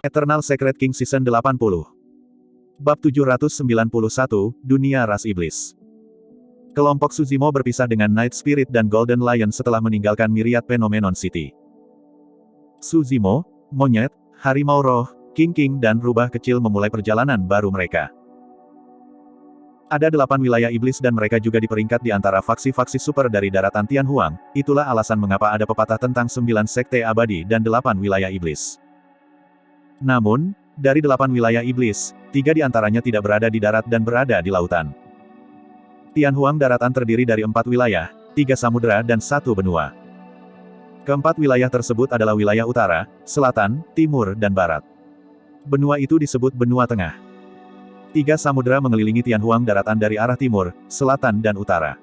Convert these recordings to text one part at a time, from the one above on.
Eternal Secret King Season 80. Bab 791, Dunia Ras Iblis. Kelompok Suzimo berpisah dengan Night Spirit dan Golden Lion setelah meninggalkan Myriad Phenomenon City. Suzimo, Monyet, Harimau Roh, King dan Rubah Kecil memulai perjalanan baru mereka. Ada 8 wilayah iblis dan mereka juga diperingkat di antara faksi-faksi super dari daratan Tianhuang, itulah alasan mengapa ada pepatah tentang 9 sekte abadi dan 8 wilayah iblis. Namun, dari 8 wilayah iblis, 3 di antaranya tidak berada di darat dan berada di lautan. Tianhuang daratan terdiri dari 4 wilayah, 3 samudera dan 1 benua. Keempat wilayah tersebut adalah wilayah utara, selatan, timur dan barat. Benua itu disebut benua tengah. 3 samudera mengelilingi Tianhuang daratan dari arah timur, selatan dan utara.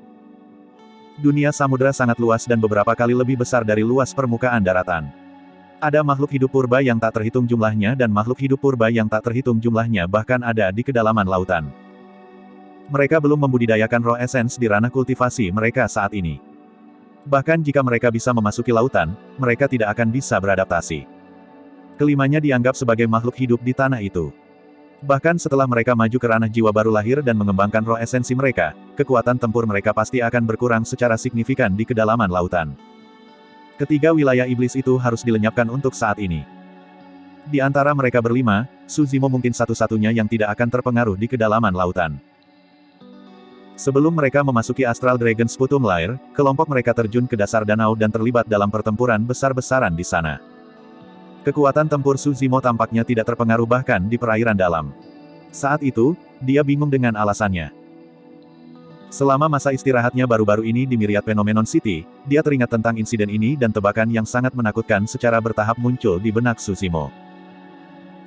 Dunia samudera sangat luas dan beberapa kali lebih besar dari luas permukaan daratan. Ada makhluk hidup purba yang tak terhitung jumlahnya dan makhluk hidup purba yang tak terhitung jumlahnya bahkan ada di kedalaman lautan. Mereka belum membudidayakan roh esens di ranah kultivasi mereka saat ini. Bahkan jika mereka bisa memasuki lautan, mereka tidak akan bisa beradaptasi. Kelimanya dianggap sebagai makhluk hidup di tanah itu. Bahkan setelah mereka maju ke ranah jiwa baru lahir dan mengembangkan roh esensi mereka, kekuatan tempur mereka pasti akan berkurang secara signifikan di kedalaman lautan. Ketiga wilayah iblis itu harus dilenyapkan untuk saat ini. Di antara mereka berlima, Suzimo mungkin satu-satunya yang tidak akan terpengaruh di kedalaman lautan. Sebelum mereka memasuki Astral Dragon Sputum Lair, kelompok mereka terjun ke dasar danau dan terlibat dalam pertempuran besar-besaran di sana. Kekuatan tempur Suzimo tampaknya tidak terpengaruh bahkan di perairan dalam. Saat itu, dia bingung dengan alasannya. Selama masa istirahatnya baru-baru ini di Myriad Phenomenon City, dia teringat tentang insiden ini dan tebakan yang sangat menakutkan secara bertahap muncul di benak Suzimo.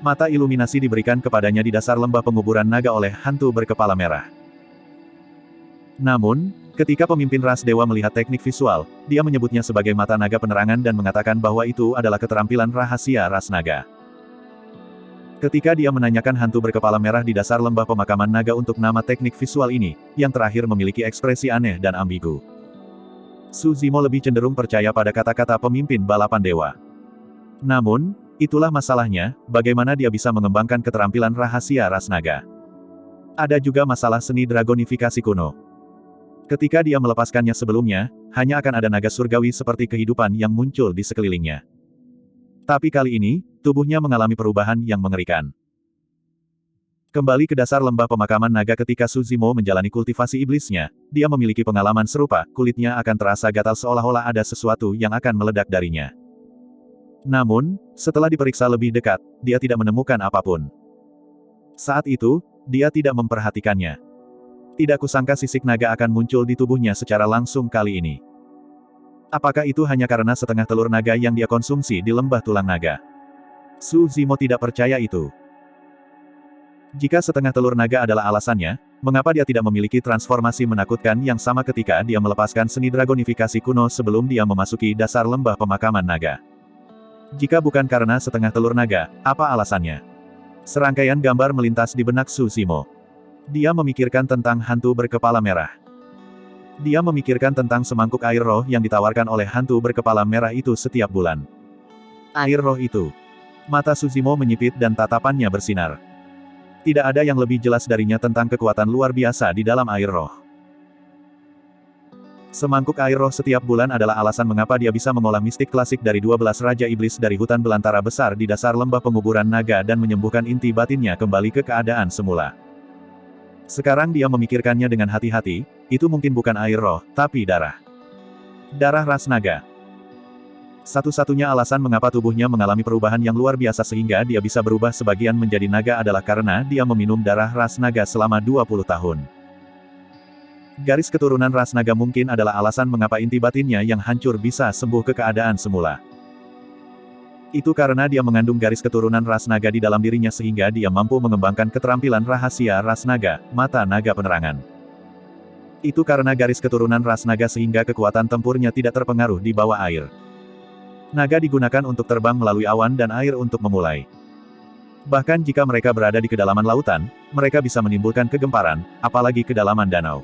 Mata iluminasi diberikan kepadanya di dasar lembah penguburan naga oleh hantu berkepala merah. Namun, ketika pemimpin ras dewa melihat teknik visual, dia menyebutnya sebagai mata naga penerangan dan mengatakan bahwa itu adalah keterampilan rahasia ras naga. Ketika dia menanyakan hantu berkepala merah di dasar lembah pemakaman naga untuk nama teknik visual ini, yang terakhir memiliki ekspresi aneh dan ambigu. Suzimo lebih cenderung percaya pada kata-kata pemimpin balapan dewa. Namun, itulah masalahnya, bagaimana dia bisa mengembangkan keterampilan rahasia ras naga. Ada juga masalah seni dragonifikasi kuno. Ketika dia melepaskannya sebelumnya, hanya akan ada naga surgawi seperti kehidupan yang muncul di sekelilingnya. Tapi kali ini, tubuhnya mengalami perubahan yang mengerikan. Kembali ke dasar lembah pemakaman naga ketika Suzimo menjalani kultivasi iblisnya, dia memiliki pengalaman serupa, kulitnya akan terasa gatal seolah-olah ada sesuatu yang akan meledak darinya. Namun, setelah diperiksa lebih dekat, dia tidak menemukan apapun. Saat itu, dia tidak memperhatikannya. Tidak kusangka sisik naga akan muncul di tubuhnya secara langsung kali ini. Apakah itu hanya karena setengah telur naga yang dia konsumsi di lembah tulang naga? Suzimo tidak percaya itu. Jika setengah telur naga adalah alasannya, mengapa dia tidak memiliki transformasi menakutkan yang sama ketika dia melepaskan seni dragonifikasi kuno sebelum dia memasuki dasar lembah pemakaman naga? Jika bukan karena setengah telur naga, apa alasannya? Serangkaian gambar melintas di benak Suzimo. Dia memikirkan tentang hantu berkepala merah. Dia memikirkan tentang semangkuk air roh yang ditawarkan oleh hantu berkepala merah itu setiap bulan. Air roh itu. Mata Suzimo menyipit dan tatapannya bersinar. Tidak ada yang lebih jelas darinya tentang kekuatan luar biasa di dalam air roh. Semangkuk air roh setiap bulan adalah alasan mengapa dia bisa mengolah mistik klasik dari 12 Raja Iblis dari hutan belantara besar di dasar lembah penguburan naga dan menyembuhkan inti batinnya kembali ke keadaan semula. Sekarang dia memikirkannya dengan hati-hati, itu mungkin bukan air roh, tapi darah. Darah ras naga. Satu-satunya alasan mengapa tubuhnya mengalami perubahan yang luar biasa sehingga dia bisa berubah sebagian menjadi naga adalah karena dia meminum darah ras naga selama 20 tahun. Garis keturunan ras naga mungkin adalah alasan mengapa inti batinnya yang hancur bisa sembuh ke keadaan semula. Itu karena dia mengandung garis keturunan ras naga di dalam dirinya sehingga dia mampu mengembangkan keterampilan rahasia ras naga, mata naga penerangan. Itu karena garis keturunan ras naga sehingga kekuatan tempurnya tidak terpengaruh di bawah air. Naga digunakan untuk terbang melalui awan dan air untuk memulai. Bahkan jika mereka berada di kedalaman lautan, mereka bisa menimbulkan kegemparan, apalagi kedalaman danau.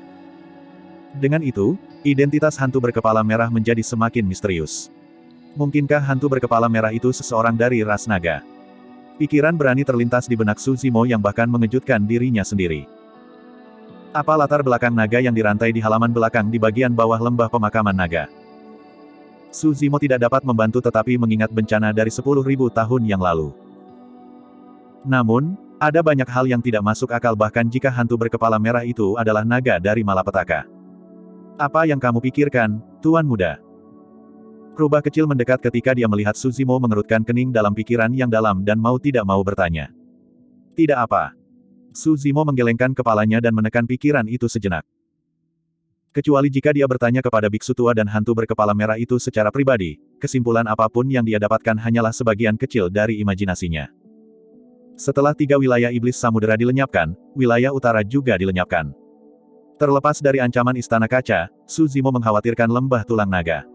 Dengan itu, identitas hantu berkepala merah menjadi semakin misterius. Mungkinkah hantu berkepala merah itu seseorang dari ras naga? Pikiran berani terlintas di benak Su Zimo yang bahkan mengejutkan dirinya sendiri. Apa latar belakang naga yang dirantai di halaman belakang di bagian bawah lembah pemakaman naga? Su Zimo tidak dapat membantu tetapi mengingat bencana dari 10.000 tahun yang lalu. Namun, ada banyak hal yang tidak masuk akal bahkan jika hantu berkepala merah itu adalah naga dari malapetaka. Apa yang kamu pikirkan, Tuan Muda? Rubah kecil mendekat ketika dia melihat Su Zimo mengerutkan kening dalam pikiran yang dalam dan mau tidak mau bertanya. Tidak apa. Su Zimo menggelengkan kepalanya dan menekan pikiran itu sejenak. Kecuali jika dia bertanya kepada biksu tua dan hantu berkepala merah itu secara pribadi, kesimpulan apapun yang dia dapatkan hanyalah sebagian kecil dari imajinasinya. Setelah 3 wilayah iblis samudera dilenyapkan, wilayah utara juga dilenyapkan. Terlepas dari ancaman istana kaca, Su Zimo mengkhawatirkan lembah tulang naga.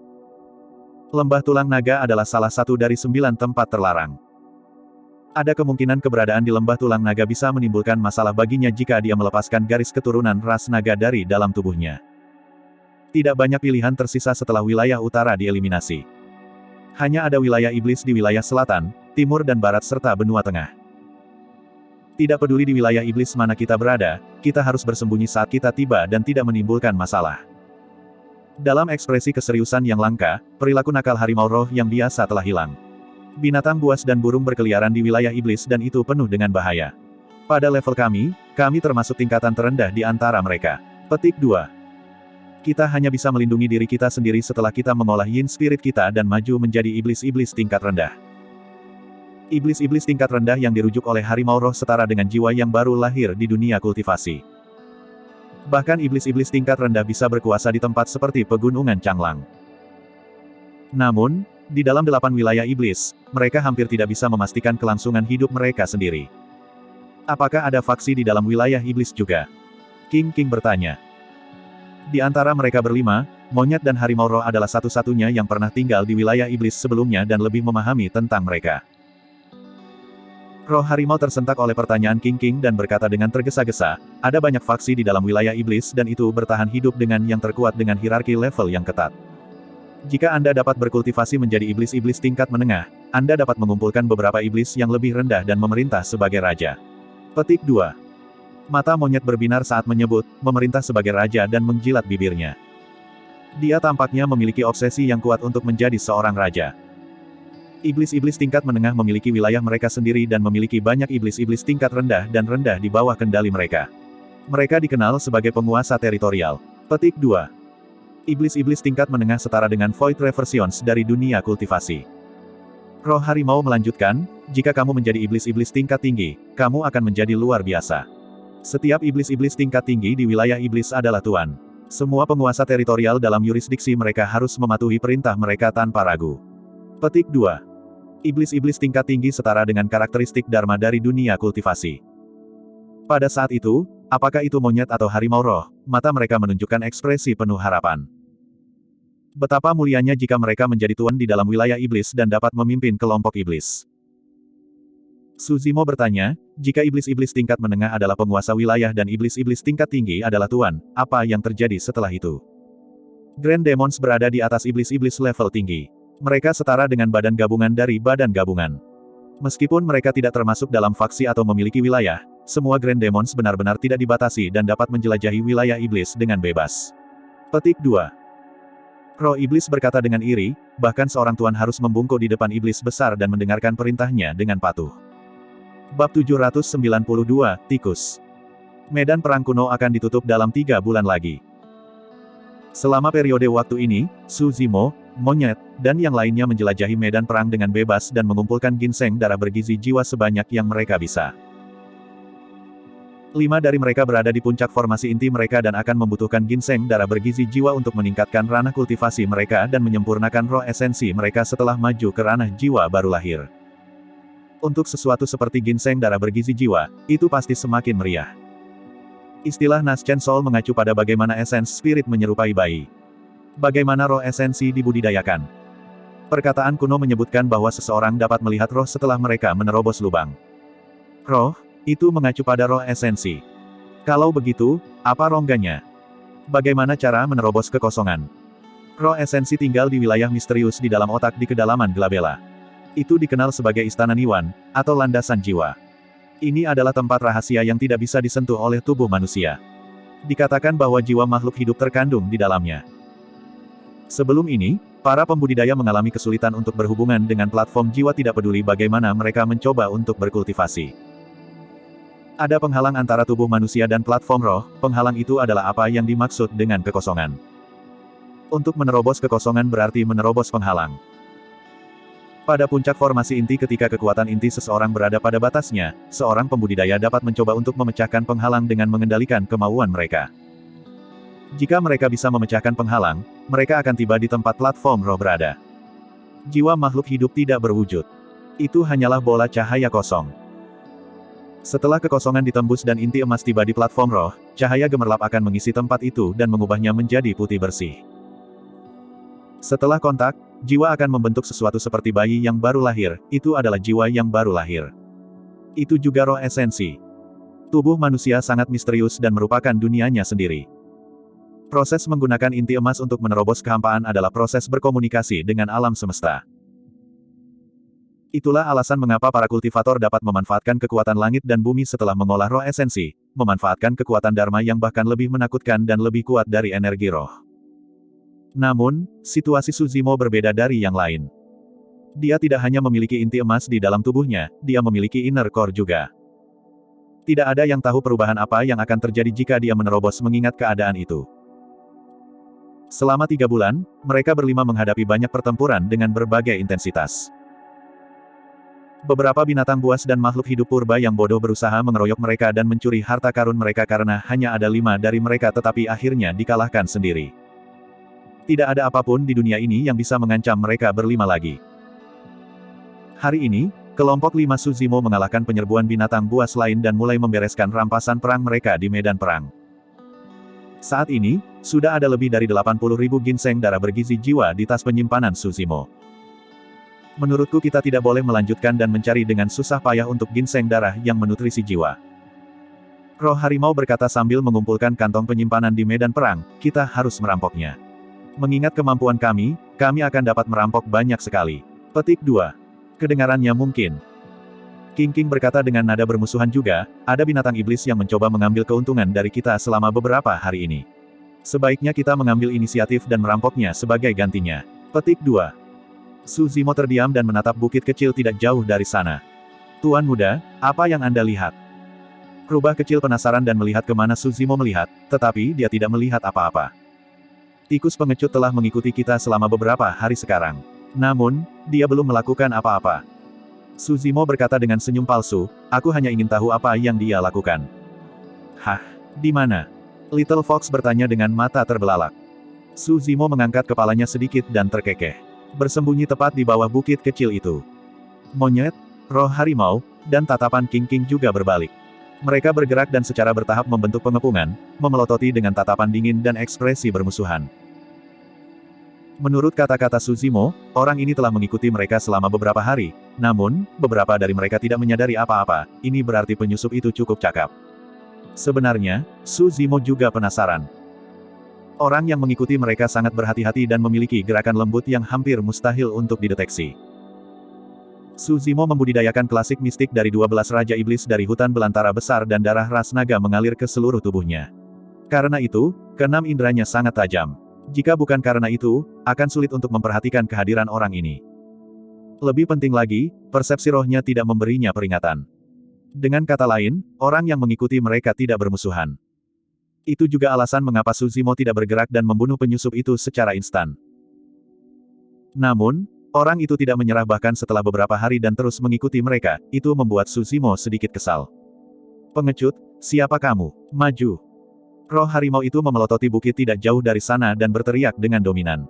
Lembah tulang naga adalah salah satu dari 9 tempat terlarang. Ada kemungkinan keberadaan di lembah tulang naga bisa menimbulkan masalah baginya jika dia melepaskan garis keturunan ras naga dari dalam tubuhnya. Tidak banyak pilihan tersisa setelah wilayah utara dieliminasi. Hanya ada wilayah iblis di wilayah selatan, timur dan barat serta benua tengah. Tidak peduli di wilayah iblis mana kita berada, kita harus bersembunyi saat kita tiba dan tidak menimbulkan masalah. Dalam ekspresi keseriusan yang langka, perilaku nakal harimau roh yang biasa telah hilang. Binatang buas dan burung berkeliaran di wilayah iblis dan itu penuh dengan bahaya. Pada level kami termasuk tingkatan terendah di antara mereka. Petik 2. Kita hanya bisa melindungi diri kita sendiri setelah kita mengolah yin spirit kita dan maju menjadi iblis-iblis tingkat rendah. Iblis-iblis tingkat rendah yang dirujuk oleh harimau roh setara dengan jiwa yang baru lahir di dunia kultivasi. Bahkan iblis-iblis tingkat rendah bisa berkuasa di tempat seperti pegunungan Changlang. Namun, di dalam 8 wilayah iblis, mereka hampir tidak bisa memastikan kelangsungan hidup mereka sendiri. Apakah ada faksi di dalam wilayah iblis juga? King bertanya. Di antara mereka berlima, monyet dan harimau roh adalah satu-satunya yang pernah tinggal di wilayah iblis sebelumnya dan lebih memahami tentang mereka. Roh harimau tersentak oleh pertanyaan King dan berkata dengan tergesa-gesa, ada banyak faksi di dalam wilayah iblis dan itu bertahan hidup dengan yang terkuat dengan hierarki level yang ketat. Jika Anda dapat berkultivasi menjadi iblis-iblis tingkat menengah, Anda dapat mengumpulkan beberapa iblis yang lebih rendah dan memerintah sebagai raja. Petik 2. Mata monyet berbinar saat menyebut, memerintah sebagai raja dan menjilat bibirnya. Dia tampaknya memiliki obsesi yang kuat untuk menjadi seorang raja. Iblis-iblis tingkat menengah memiliki wilayah mereka sendiri dan memiliki banyak iblis-iblis tingkat rendah dan rendah di bawah kendali mereka. Mereka dikenal sebagai penguasa teritorial. Petik 2. Iblis-iblis tingkat menengah setara dengan Void Reversions dari dunia kultivasi. Roh harimau melanjutkan, jika kamu menjadi iblis-iblis tingkat tinggi, kamu akan menjadi luar biasa. Setiap iblis-iblis tingkat tinggi di wilayah iblis adalah tuan. Semua penguasa teritorial dalam yurisdiksi mereka harus mematuhi perintah mereka tanpa ragu. Petik 2. Iblis-iblis tingkat tinggi setara dengan karakteristik dharma dari dunia kultivasi. Pada saat itu, apakah itu monyet atau harimau roh, mata mereka menunjukkan ekspresi penuh harapan. Betapa mulianya jika mereka menjadi tuan di dalam wilayah iblis dan dapat memimpin kelompok iblis. Su Zimo bertanya, jika iblis-iblis tingkat menengah adalah penguasa wilayah dan iblis-iblis tingkat tinggi adalah tuan, apa yang terjadi setelah itu? Grand Demons berada di atas iblis-iblis level tinggi. Mereka setara dengan badan gabungan dari badan gabungan. Meskipun mereka tidak termasuk dalam faksi atau memiliki wilayah, semua Grand Demons benar-benar tidak dibatasi dan dapat menjelajahi wilayah iblis dengan bebas. Petik 2. Roh iblis berkata dengan iri, bahkan seorang tuan harus membungkuk di depan iblis besar dan mendengarkan perintahnya dengan patuh. Bab 792, Tikus. Medan perang kuno akan ditutup dalam 3 bulan lagi. Selama periode waktu ini, Su Zimo, monyet, dan yang lainnya menjelajahi medan perang dengan bebas dan mengumpulkan ginseng darah bergizi jiwa sebanyak yang mereka bisa. 5 dari mereka berada di puncak formasi inti mereka dan akan membutuhkan ginseng darah bergizi jiwa untuk meningkatkan ranah kultivasi mereka dan menyempurnakan roh esensi mereka setelah maju ke ranah jiwa baru lahir. Untuk sesuatu seperti ginseng darah bergizi jiwa, itu pasti semakin meriah. Istilah Naschen Soul mengacu pada bagaimana esens spirit menyerupai bayi. Bagaimana roh esensi dibudidayakan. Perkataan kuno menyebutkan bahwa seseorang dapat melihat roh setelah mereka menerobos lubang. Roh, itu mengacu pada roh esensi. Kalau begitu, apa rongganya? Bagaimana cara menerobos kekosongan? Roh esensi tinggal di wilayah misterius di dalam otak di kedalaman Glabella. Itu dikenal sebagai Istana Niwan, atau landasan jiwa. Ini adalah tempat rahasia yang tidak bisa disentuh oleh tubuh manusia. Dikatakan bahwa jiwa makhluk hidup terkandung di dalamnya. Sebelum ini, para pembudidaya mengalami kesulitan untuk berhubungan dengan platform jiwa tidak peduli bagaimana mereka mencoba untuk berkultivasi. Ada penghalang antara tubuh manusia dan platform roh, penghalang itu adalah apa yang dimaksud dengan kekosongan. Untuk menerobos kekosongan berarti menerobos penghalang. Pada puncak formasi inti ketika kekuatan inti seseorang berada pada batasnya, seorang pembudidaya dapat mencoba untuk memecahkan penghalang dengan mengendalikan kemauan mereka. Jika mereka bisa memecahkan penghalang, mereka akan tiba di tempat platform roh berada. Jiwa makhluk hidup tidak berwujud. Itu hanyalah bola cahaya kosong. Setelah kekosongan ditembus dan inti emas tiba di platform roh, cahaya gemerlap akan mengisi tempat itu dan mengubahnya menjadi putih bersih. Setelah kontak, jiwa akan membentuk sesuatu seperti bayi yang baru lahir, itu adalah jiwa yang baru lahir. Itu juga roh esensi. Tubuh manusia sangat misterius dan merupakan dunianya sendiri. Proses menggunakan inti emas untuk menerobos kehampaan adalah proses berkomunikasi dengan alam semesta. Itulah alasan mengapa para kultivator dapat memanfaatkan kekuatan langit dan bumi setelah mengolah roh esensi, memanfaatkan kekuatan Dharma yang bahkan lebih menakutkan dan lebih kuat dari energi roh. Namun, situasi Suzimo berbeda dari yang lain. Dia tidak hanya memiliki inti emas di dalam tubuhnya, dia memiliki inner core juga. Tidak ada yang tahu perubahan apa yang akan terjadi jika dia menerobos mengingat keadaan itu. Selama 3 bulan, mereka berlima menghadapi banyak pertempuran dengan berbagai intensitas. Beberapa binatang buas dan makhluk hidup purba yang bodoh berusaha mengeroyok mereka dan mencuri harta karun mereka karena hanya ada 5 dari mereka tetapi akhirnya dikalahkan sendiri. Tidak ada apapun di dunia ini yang bisa mengancam mereka berlima lagi. Hari ini, kelompok 5 Suzimo mengalahkan penyerbuan binatang buas lain dan mulai membereskan rampasan perang mereka di medan perang. Saat ini, sudah ada lebih dari 80.000 ginseng darah bergizi jiwa di tas penyimpanan Suzimo. Menurutku kita tidak boleh melanjutkan dan mencari dengan susah payah untuk ginseng darah yang menutrisi jiwa. Roh harimau berkata sambil mengumpulkan kantong penyimpanan di medan perang, kita harus merampoknya. Mengingat kemampuan kami akan dapat merampok banyak sekali. Petik 2. Kedengarannya mungkin. King berkata dengan nada bermusuhan juga, ada binatang iblis yang mencoba mengambil keuntungan dari kita selama beberapa hari ini. Sebaiknya kita mengambil inisiatif dan merampoknya sebagai gantinya. Petik 2. Suzimo terdiam dan menatap bukit kecil tidak jauh dari sana. Tuan muda, apa yang Anda lihat? Rubah kecil penasaran dan melihat kemana Suzimo melihat, tetapi dia tidak melihat apa-apa. Tikus pengecut telah mengikuti kita selama beberapa hari sekarang. Namun, dia belum melakukan apa-apa. Suzimo berkata dengan senyum palsu, aku hanya ingin tahu apa yang dia lakukan. Hah? Di mana? Little Fox bertanya dengan mata terbelalak. Suzimo mengangkat kepalanya sedikit dan terkekeh. Bersembunyi tepat di bawah bukit kecil itu. Monyet, roh harimau, dan tatapan King juga berbalik. Mereka bergerak dan secara bertahap membentuk pengepungan, memelototi dengan tatapan dingin dan ekspresi bermusuhan. Menurut kata-kata Suzimo, orang ini telah mengikuti mereka selama beberapa hari, namun, beberapa dari mereka tidak menyadari apa-apa, ini berarti penyusup itu cukup cakap. Sebenarnya, Suzimo juga penasaran. Orang yang mengikuti mereka sangat berhati-hati dan memiliki gerakan lembut yang hampir mustahil untuk dideteksi. Suzimo membudidayakan klasik mistik dari 12 Raja Iblis dari hutan belantara besar dan darah ras naga mengalir ke seluruh tubuhnya. Karena itu, keenam indranya sangat tajam. Jika bukan karena itu, akan sulit untuk memperhatikan kehadiran orang ini. Lebih penting lagi, persepsi rohnya tidak memberinya peringatan. Dengan kata lain, orang yang mengikuti mereka tidak bermusuhan. Itu juga alasan mengapa Suzimo tidak bergerak dan membunuh penyusup itu secara instan. Namun, orang itu tidak menyerah bahkan setelah beberapa hari dan terus mengikuti mereka, itu membuat Suzimo sedikit kesal. Pengecut, siapa kamu? Maju! Roh harimau itu memelototi bukit tidak jauh dari sana dan berteriak dengan dominan.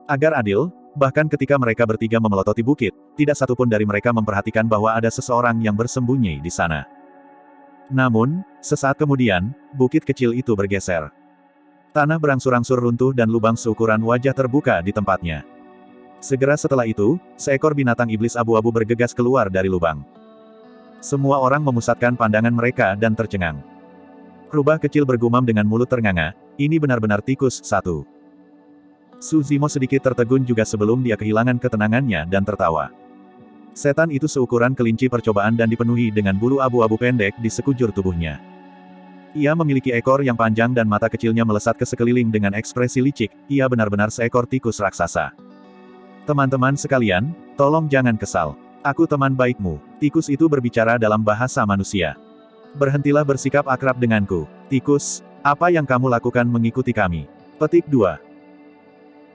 Agar adil, bahkan ketika mereka bertiga memelototi bukit, tidak satupun dari mereka memperhatikan bahwa ada seseorang yang bersembunyi di sana. Namun, sesaat kemudian, bukit kecil itu bergeser. Tanah berangsur-angsur runtuh dan lubang seukuran wajah terbuka di tempatnya. Segera setelah itu, seekor binatang iblis abu-abu bergegas keluar dari lubang. Semua orang memusatkan pandangan mereka dan tercengang. Rubah kecil bergumam dengan mulut ternganga, ini benar-benar tikus, satu. Suzimo sedikit tertegun juga sebelum dia kehilangan ketenangannya dan tertawa. Setan itu seukuran kelinci percobaan dan dipenuhi dengan bulu abu-abu pendek di sekujur tubuhnya. Ia memiliki ekor yang panjang dan mata kecilnya melesat ke sekeliling dengan ekspresi licik, ia benar-benar seekor tikus raksasa. Teman-teman sekalian, tolong jangan kesal. Aku teman baikmu. Tikus itu berbicara dalam bahasa manusia. Berhentilah bersikap akrab denganku. Tikus, apa yang kamu lakukan mengikuti kami? Petik 2.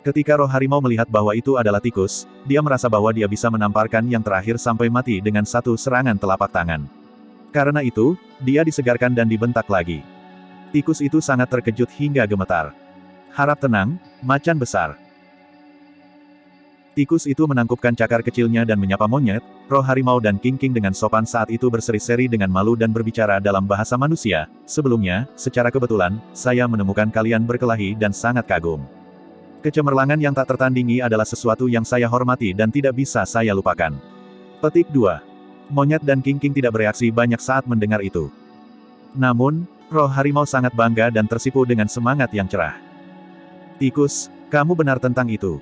Ketika roh harimau melihat bahwa itu adalah tikus, dia merasa bahwa dia bisa menamparkan yang terakhir sampai mati dengan satu serangan telapak tangan. Karena itu, dia disegarkan dan dibentak lagi. Tikus itu sangat terkejut hingga gemetar. Harap tenang, macan besar. Tikus itu menangkupkan cakar kecilnya dan menyapa monyet, roh harimau dan King dengan sopan saat itu berseri-seri dengan malu dan berbicara dalam bahasa manusia. Sebelumnya, secara kebetulan, saya menemukan kalian berkelahi dan sangat kagum. Kecemerlangan yang tak tertandingi adalah sesuatu yang saya hormati dan tidak bisa saya lupakan. Petik 2. Monyet dan King tidak bereaksi banyak saat mendengar itu. Namun, roh harimau sangat bangga dan tersipu dengan semangat yang cerah. Tikus, kamu benar tentang itu.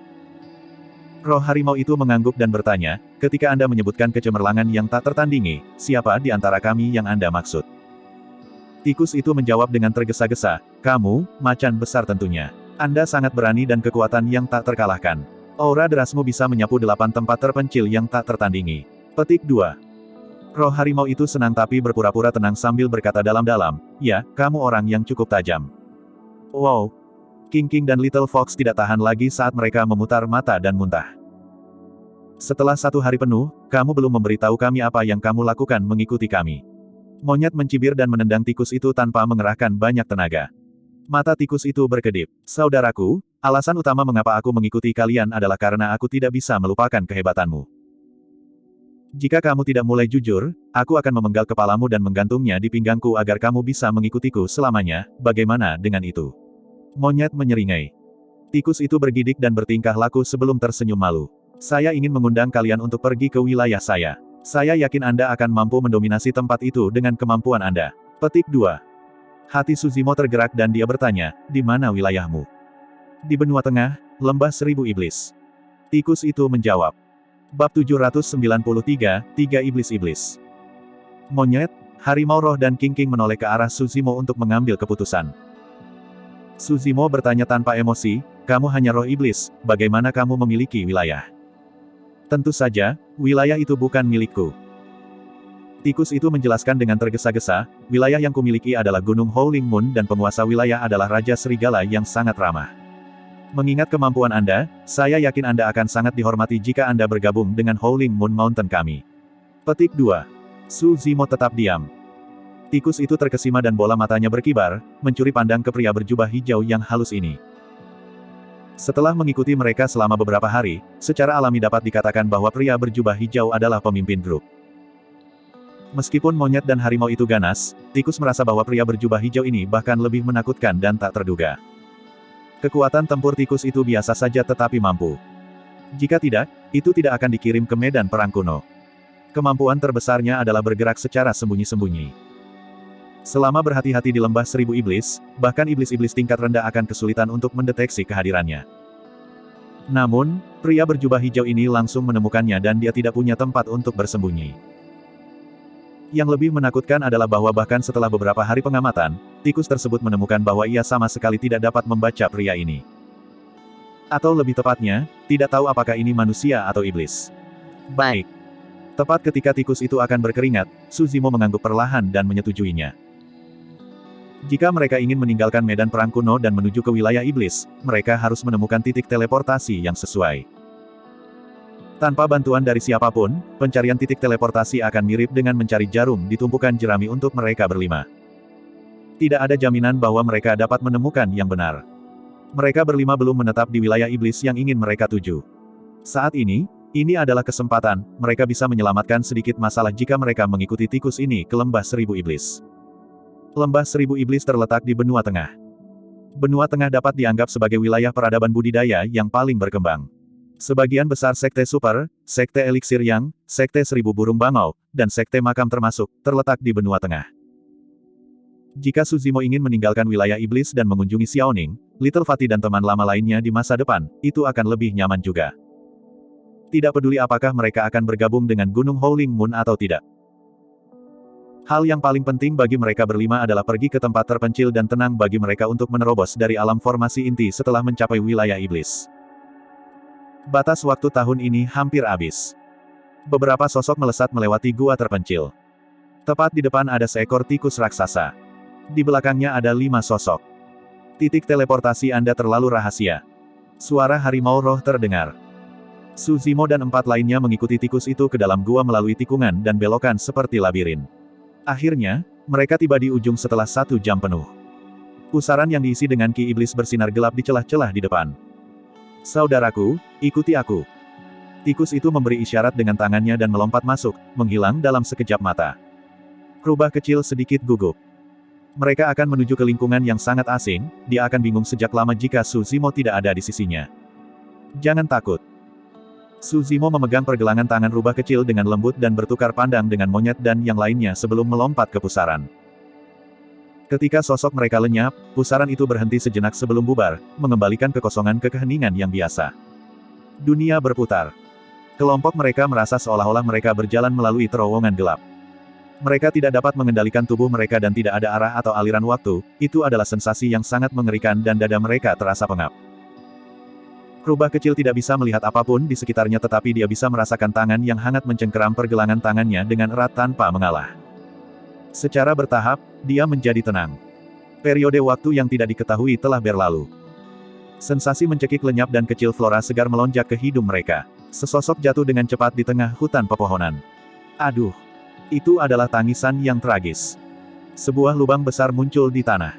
Roh harimau itu mengangguk dan bertanya, ketika Anda menyebutkan kecemerlangan yang tak tertandingi, siapa di antara kami yang Anda maksud? Tikus itu menjawab dengan tergesa-gesa, kamu, macan besar tentunya. Anda sangat berani dan kekuatan yang tak terkalahkan. Aura derasmu bisa menyapu 8 tempat terpencil yang tak tertandingi. Petik 2. Roh harimau itu senang tapi berpura-pura tenang sambil berkata dalam-dalam, ya, kamu orang yang cukup tajam. Wow. King dan Little Fox tidak tahan lagi saat mereka memutar mata dan muntah. Setelah 1 hari penuh, kamu belum memberitahu kami apa yang kamu lakukan mengikuti kami. Monyet mencibir dan menendang tikus itu tanpa mengerahkan banyak tenaga. Mata tikus itu berkedip. Saudaraku, alasan utama mengapa aku mengikuti kalian adalah karena aku tidak bisa melupakan kehebatanmu. Jika kamu tidak mulai jujur, aku akan memenggal kepalamu dan menggantungnya di pinggangku agar kamu bisa mengikutiku selamanya, bagaimana dengan itu? Monyet menyeringai. Tikus itu bergidik dan bertingkah laku sebelum tersenyum malu. Saya ingin mengundang kalian untuk pergi ke wilayah saya. Saya yakin Anda akan mampu mendominasi tempat itu dengan kemampuan Anda. Petik 2. Hati Suzimo tergerak dan dia bertanya, di mana wilayahmu? Di benua tengah, lembah 1000 iblis. Tikus itu menjawab. Bab 793, 3 Iblis-Iblis. Monyet, harimau roh dan King menoleh ke arah Suzimo untuk mengambil keputusan. Suzimo bertanya tanpa emosi, kamu hanya roh iblis, bagaimana kamu memiliki wilayah? Tentu saja, wilayah itu bukan milikku. Tikus itu menjelaskan dengan tergesa-gesa, wilayah yang kumiliki adalah Gunung Howling Moon dan penguasa wilayah adalah Raja Serigala yang sangat ramah. Mengingat kemampuan Anda, saya yakin Anda akan sangat dihormati jika Anda bergabung dengan Howling Moon Mountain kami. Petik 2. Suzimo tetap diam. Tikus itu terkesima dan bola matanya berkibar, mencuri pandang ke pria berjubah hijau yang halus ini. Setelah mengikuti mereka selama beberapa hari, secara alami dapat dikatakan bahwa pria berjubah hijau adalah pemimpin grup. Meskipun monyet dan harimau itu ganas, tikus merasa bahwa pria berjubah hijau ini bahkan lebih menakutkan dan tak terduga. Kekuatan tempur tikus itu biasa saja tetapi mampu. Jika tidak, itu tidak akan dikirim ke medan perang kuno. Kemampuan terbesarnya adalah bergerak secara sembunyi-sembunyi. Selama berhati-hati di lembah 1000 iblis, bahkan iblis-iblis tingkat rendah akan kesulitan untuk mendeteksi kehadirannya. Namun, pria berjubah hijau ini langsung menemukannya dan dia tidak punya tempat untuk bersembunyi. Yang lebih menakutkan adalah bahwa bahkan setelah beberapa hari pengamatan, tikus tersebut menemukan bahwa ia sama sekali tidak dapat membaca pria ini. Atau lebih tepatnya, tidak tahu apakah ini manusia atau iblis. Baik. Tepat ketika tikus itu akan berkeringat, Suzimo mengangguk perlahan dan menyetujuinya. Jika mereka ingin meninggalkan medan perang kuno dan menuju ke wilayah iblis, mereka harus menemukan titik teleportasi yang sesuai. Tanpa bantuan dari siapapun, pencarian titik teleportasi akan mirip dengan mencari jarum di tumpukan jerami untuk mereka berlima. Tidak ada jaminan bahwa mereka dapat menemukan yang benar. Mereka berlima belum menetap di wilayah iblis yang ingin mereka tuju. Saat ini adalah kesempatan, mereka bisa menyelamatkan sedikit masalah jika mereka mengikuti tikus ini ke lembah 1000 iblis. Lembah 1000 iblis terletak di benua tengah. Benua tengah dapat dianggap sebagai wilayah peradaban budidaya yang paling berkembang. Sebagian besar sekte super, sekte eliksir yang, sekte 1000 burung bangau, dan sekte makam termasuk, terletak di benua tengah. Jika Suzimo ingin meninggalkan wilayah iblis dan mengunjungi Xiaoning, Little Fatty dan teman lama lainnya di masa depan, itu akan lebih nyaman juga. Tidak peduli apakah mereka akan bergabung dengan Gunung Howling Moon atau tidak. Hal yang paling penting bagi mereka berlima adalah pergi ke tempat terpencil dan tenang bagi mereka untuk menerobos dari alam formasi inti setelah mencapai wilayah iblis. Batas waktu tahun ini hampir habis. Beberapa sosok melesat melewati gua terpencil. Tepat di depan ada seekor tikus raksasa. Di belakangnya ada 5 sosok. Titik teleportasi Anda terlalu rahasia. Suara harimau roh terdengar. Suzimo dan 4 lainnya mengikuti tikus itu ke dalam gua melalui tikungan dan belokan seperti labirin. Akhirnya, mereka tiba di ujung setelah 1 jam penuh. Pusaran yang diisi dengan ki iblis bersinar gelap di celah-celah di depan. Saudaraku, ikuti aku. Tikus itu memberi isyarat dengan tangannya dan melompat masuk, menghilang dalam sekejap mata. Rubah kecil sedikit gugup. Mereka akan menuju ke lingkungan yang sangat asing, dia akan bingung sejak lama jika Suzimo tidak ada di sisinya. Jangan takut. Suzimo memegang pergelangan tangan rubah kecil dengan lembut dan bertukar pandang dengan monyet dan yang lainnya sebelum melompat ke pusaran. Ketika sosok mereka lenyap, pusaran itu berhenti sejenak sebelum bubar, mengembalikan kekosongan ke keheningan yang biasa. Dunia berputar. Kelompok mereka merasa seolah-olah mereka berjalan melalui terowongan gelap. Mereka tidak dapat mengendalikan tubuh mereka dan tidak ada arah atau aliran waktu, itu adalah sensasi yang sangat mengerikan dan dada mereka terasa pengap. Rubah kecil tidak bisa melihat apapun di sekitarnya tetapi dia bisa merasakan tangan yang hangat mencengkeram pergelangan tangannya dengan erat tanpa mengalah. Secara bertahap, dia menjadi tenang. Periode waktu yang tidak diketahui telah berlalu. Sensasi mencekik lenyap dan kecil flora segar melonjak ke hidung mereka. Sesosok jatuh dengan cepat di tengah hutan pepohonan. Aduh! Itu adalah tangisan yang tragis. Sebuah lubang besar muncul di tanah.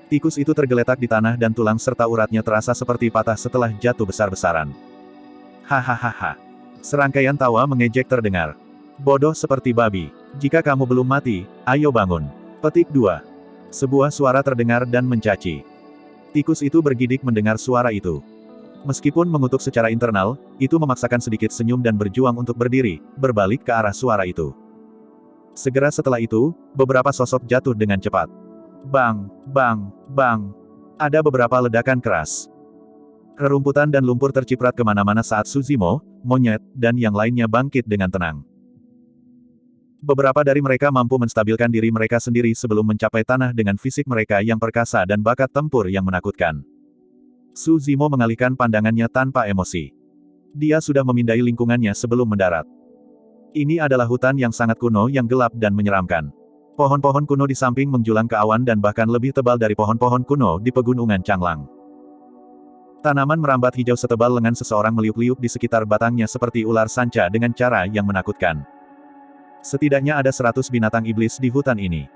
Tikus itu tergeletak di tanah dan tulang serta uratnya terasa seperti patah setelah jatuh besar-besaran. Hahaha. Serangkaian tawa mengejek terdengar. Bodoh seperti babi. Jika kamu belum mati, ayo bangun. Petik 2. Sebuah suara terdengar dan mencaci. Tikus itu bergidik mendengar suara itu. Meskipun mengutuk secara internal, itu memaksakan sedikit senyum dan berjuang untuk berdiri, berbalik ke arah suara itu. Segera setelah itu, beberapa sosok jatuh dengan cepat. Bang, bang, bang. Ada beberapa ledakan keras. Rerumputan dan lumpur terciprat kemana-mana saat Suzimo, monyet, dan yang lainnya bangkit dengan tenang. Beberapa dari mereka mampu menstabilkan diri mereka sendiri sebelum mencapai tanah dengan fisik mereka yang perkasa dan bakat tempur yang menakutkan. Suzimo mengalihkan pandangannya tanpa emosi. Dia sudah memindai lingkungannya sebelum mendarat. Ini adalah hutan yang sangat kuno yang gelap dan menyeramkan. Pohon-pohon kuno di samping menjulang ke awan dan bahkan lebih tebal dari pohon-pohon kuno di pegunungan Changlang. Tanaman merambat hijau setebal lengan seseorang meliuk-liuk di sekitar batangnya seperti ular sanca dengan cara yang menakutkan. Setidaknya ada 100 binatang iblis di hutan ini.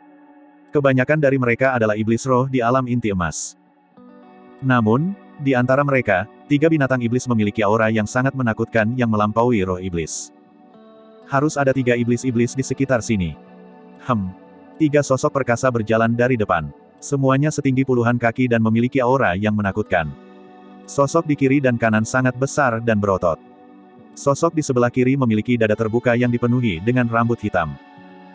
Kebanyakan dari mereka adalah iblis roh di alam inti emas. Namun, di antara mereka, 3 binatang iblis memiliki aura yang sangat menakutkan yang melampaui roh iblis. Harus ada 3 iblis-iblis di sekitar sini. 3 sosok perkasa berjalan dari depan. Semuanya setinggi puluhan kaki dan memiliki aura yang menakutkan. Sosok di kiri dan kanan sangat besar dan berotot. Sosok di sebelah kiri memiliki dada terbuka yang dipenuhi dengan rambut hitam.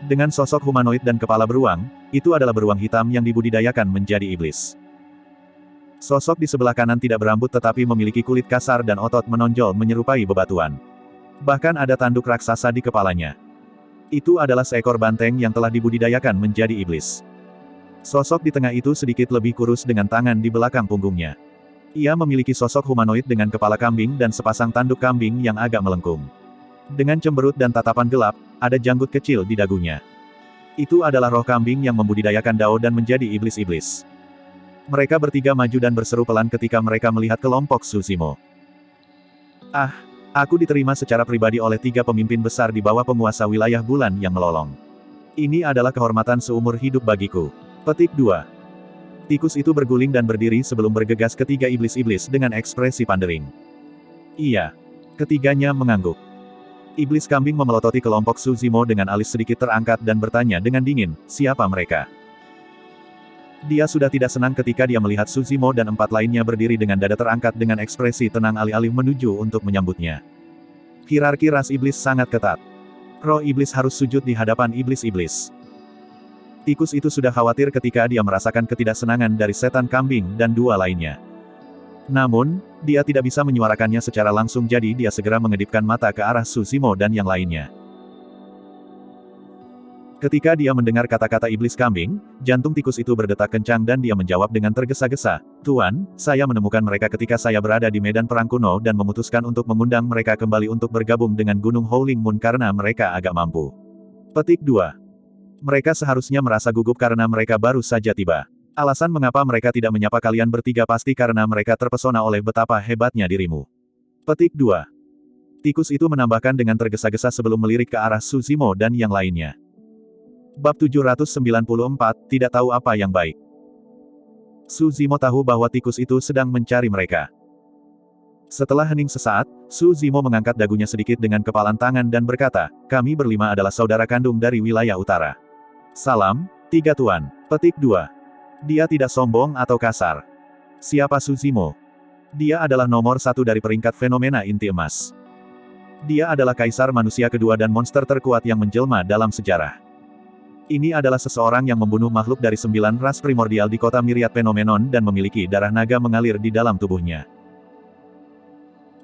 Dengan sosok humanoid dan kepala beruang, itu adalah beruang hitam yang dibudidayakan menjadi iblis. Sosok di sebelah kanan tidak berambut tetapi memiliki kulit kasar dan otot menonjol menyerupai bebatuan. Bahkan ada tanduk raksasa di kepalanya. Itu adalah seekor banteng yang telah dibudidayakan menjadi iblis. Sosok di tengah itu sedikit lebih kurus dengan tangan di belakang punggungnya. Ia memiliki sosok humanoid dengan kepala kambing dan sepasang tanduk kambing yang agak melengkung. Dengan cemberut dan tatapan gelap, ada janggut kecil di dagunya. Itu adalah roh kambing yang membudidayakan Dao dan menjadi iblis-iblis. Mereka bertiga maju dan berseru pelan ketika mereka melihat kelompok Suzimo. Aku diterima secara pribadi oleh 3 pemimpin besar di bawah penguasa wilayah bulan yang melolong. Ini adalah kehormatan seumur hidup bagiku. Petik 2. Tikus itu berguling dan berdiri sebelum bergegas ke 3 iblis-iblis dengan ekspresi pandering. Iya. Ketiganya mengangguk. Iblis kambing memelototi kelompok Suzimo dengan alis sedikit terangkat dan bertanya dengan dingin, siapa mereka? Dia sudah tidak senang ketika dia melihat Suzimo dan 4 lainnya berdiri dengan dada terangkat dengan ekspresi tenang alih-alih menuju untuk menyambutnya. Hierarki ras iblis sangat ketat. Roh iblis harus sujud di hadapan iblis-iblis. Tikus itu sudah khawatir ketika dia merasakan ketidaksenangan dari setan kambing dan dua lainnya. Namun, dia tidak bisa menyuarakannya secara langsung jadi dia segera mengedipkan mata ke arah Su Zimo dan yang lainnya. Ketika dia mendengar kata-kata iblis kambing, jantung tikus itu berdetak kencang dan dia menjawab dengan tergesa-gesa, "Tuan, saya menemukan mereka ketika saya berada di medan perang kuno dan memutuskan untuk mengundang mereka kembali untuk bergabung dengan Gunung Howling Moon karena mereka agak mampu." Petik 2. Mereka seharusnya merasa gugup karena mereka baru saja tiba. Alasan mengapa mereka tidak menyapa kalian bertiga pasti karena mereka terpesona oleh betapa hebatnya dirimu. Petik 2. Tikus itu menambahkan dengan tergesa-gesa sebelum melirik ke arah Su Zimo dan yang lainnya. Bab 794, tidak tahu apa yang baik. Su Zimo tahu bahwa tikus itu sedang mencari mereka. Setelah hening sesaat, Su Zimo mengangkat dagunya sedikit dengan kepalan tangan dan berkata, "Kami berlima adalah saudara kandung dari wilayah utara. Salam, tiga tuan." Petik 2. Dia tidak sombong atau kasar. Siapa Su Zimo? Dia adalah nomor satu dari peringkat fenomena inti emas. Dia adalah kaisar manusia kedua dan monster terkuat yang menjelma dalam sejarah. Ini adalah seseorang yang membunuh makhluk dari 9 ras primordial di kota Myriad Phenomenon dan memiliki darah naga mengalir di dalam tubuhnya.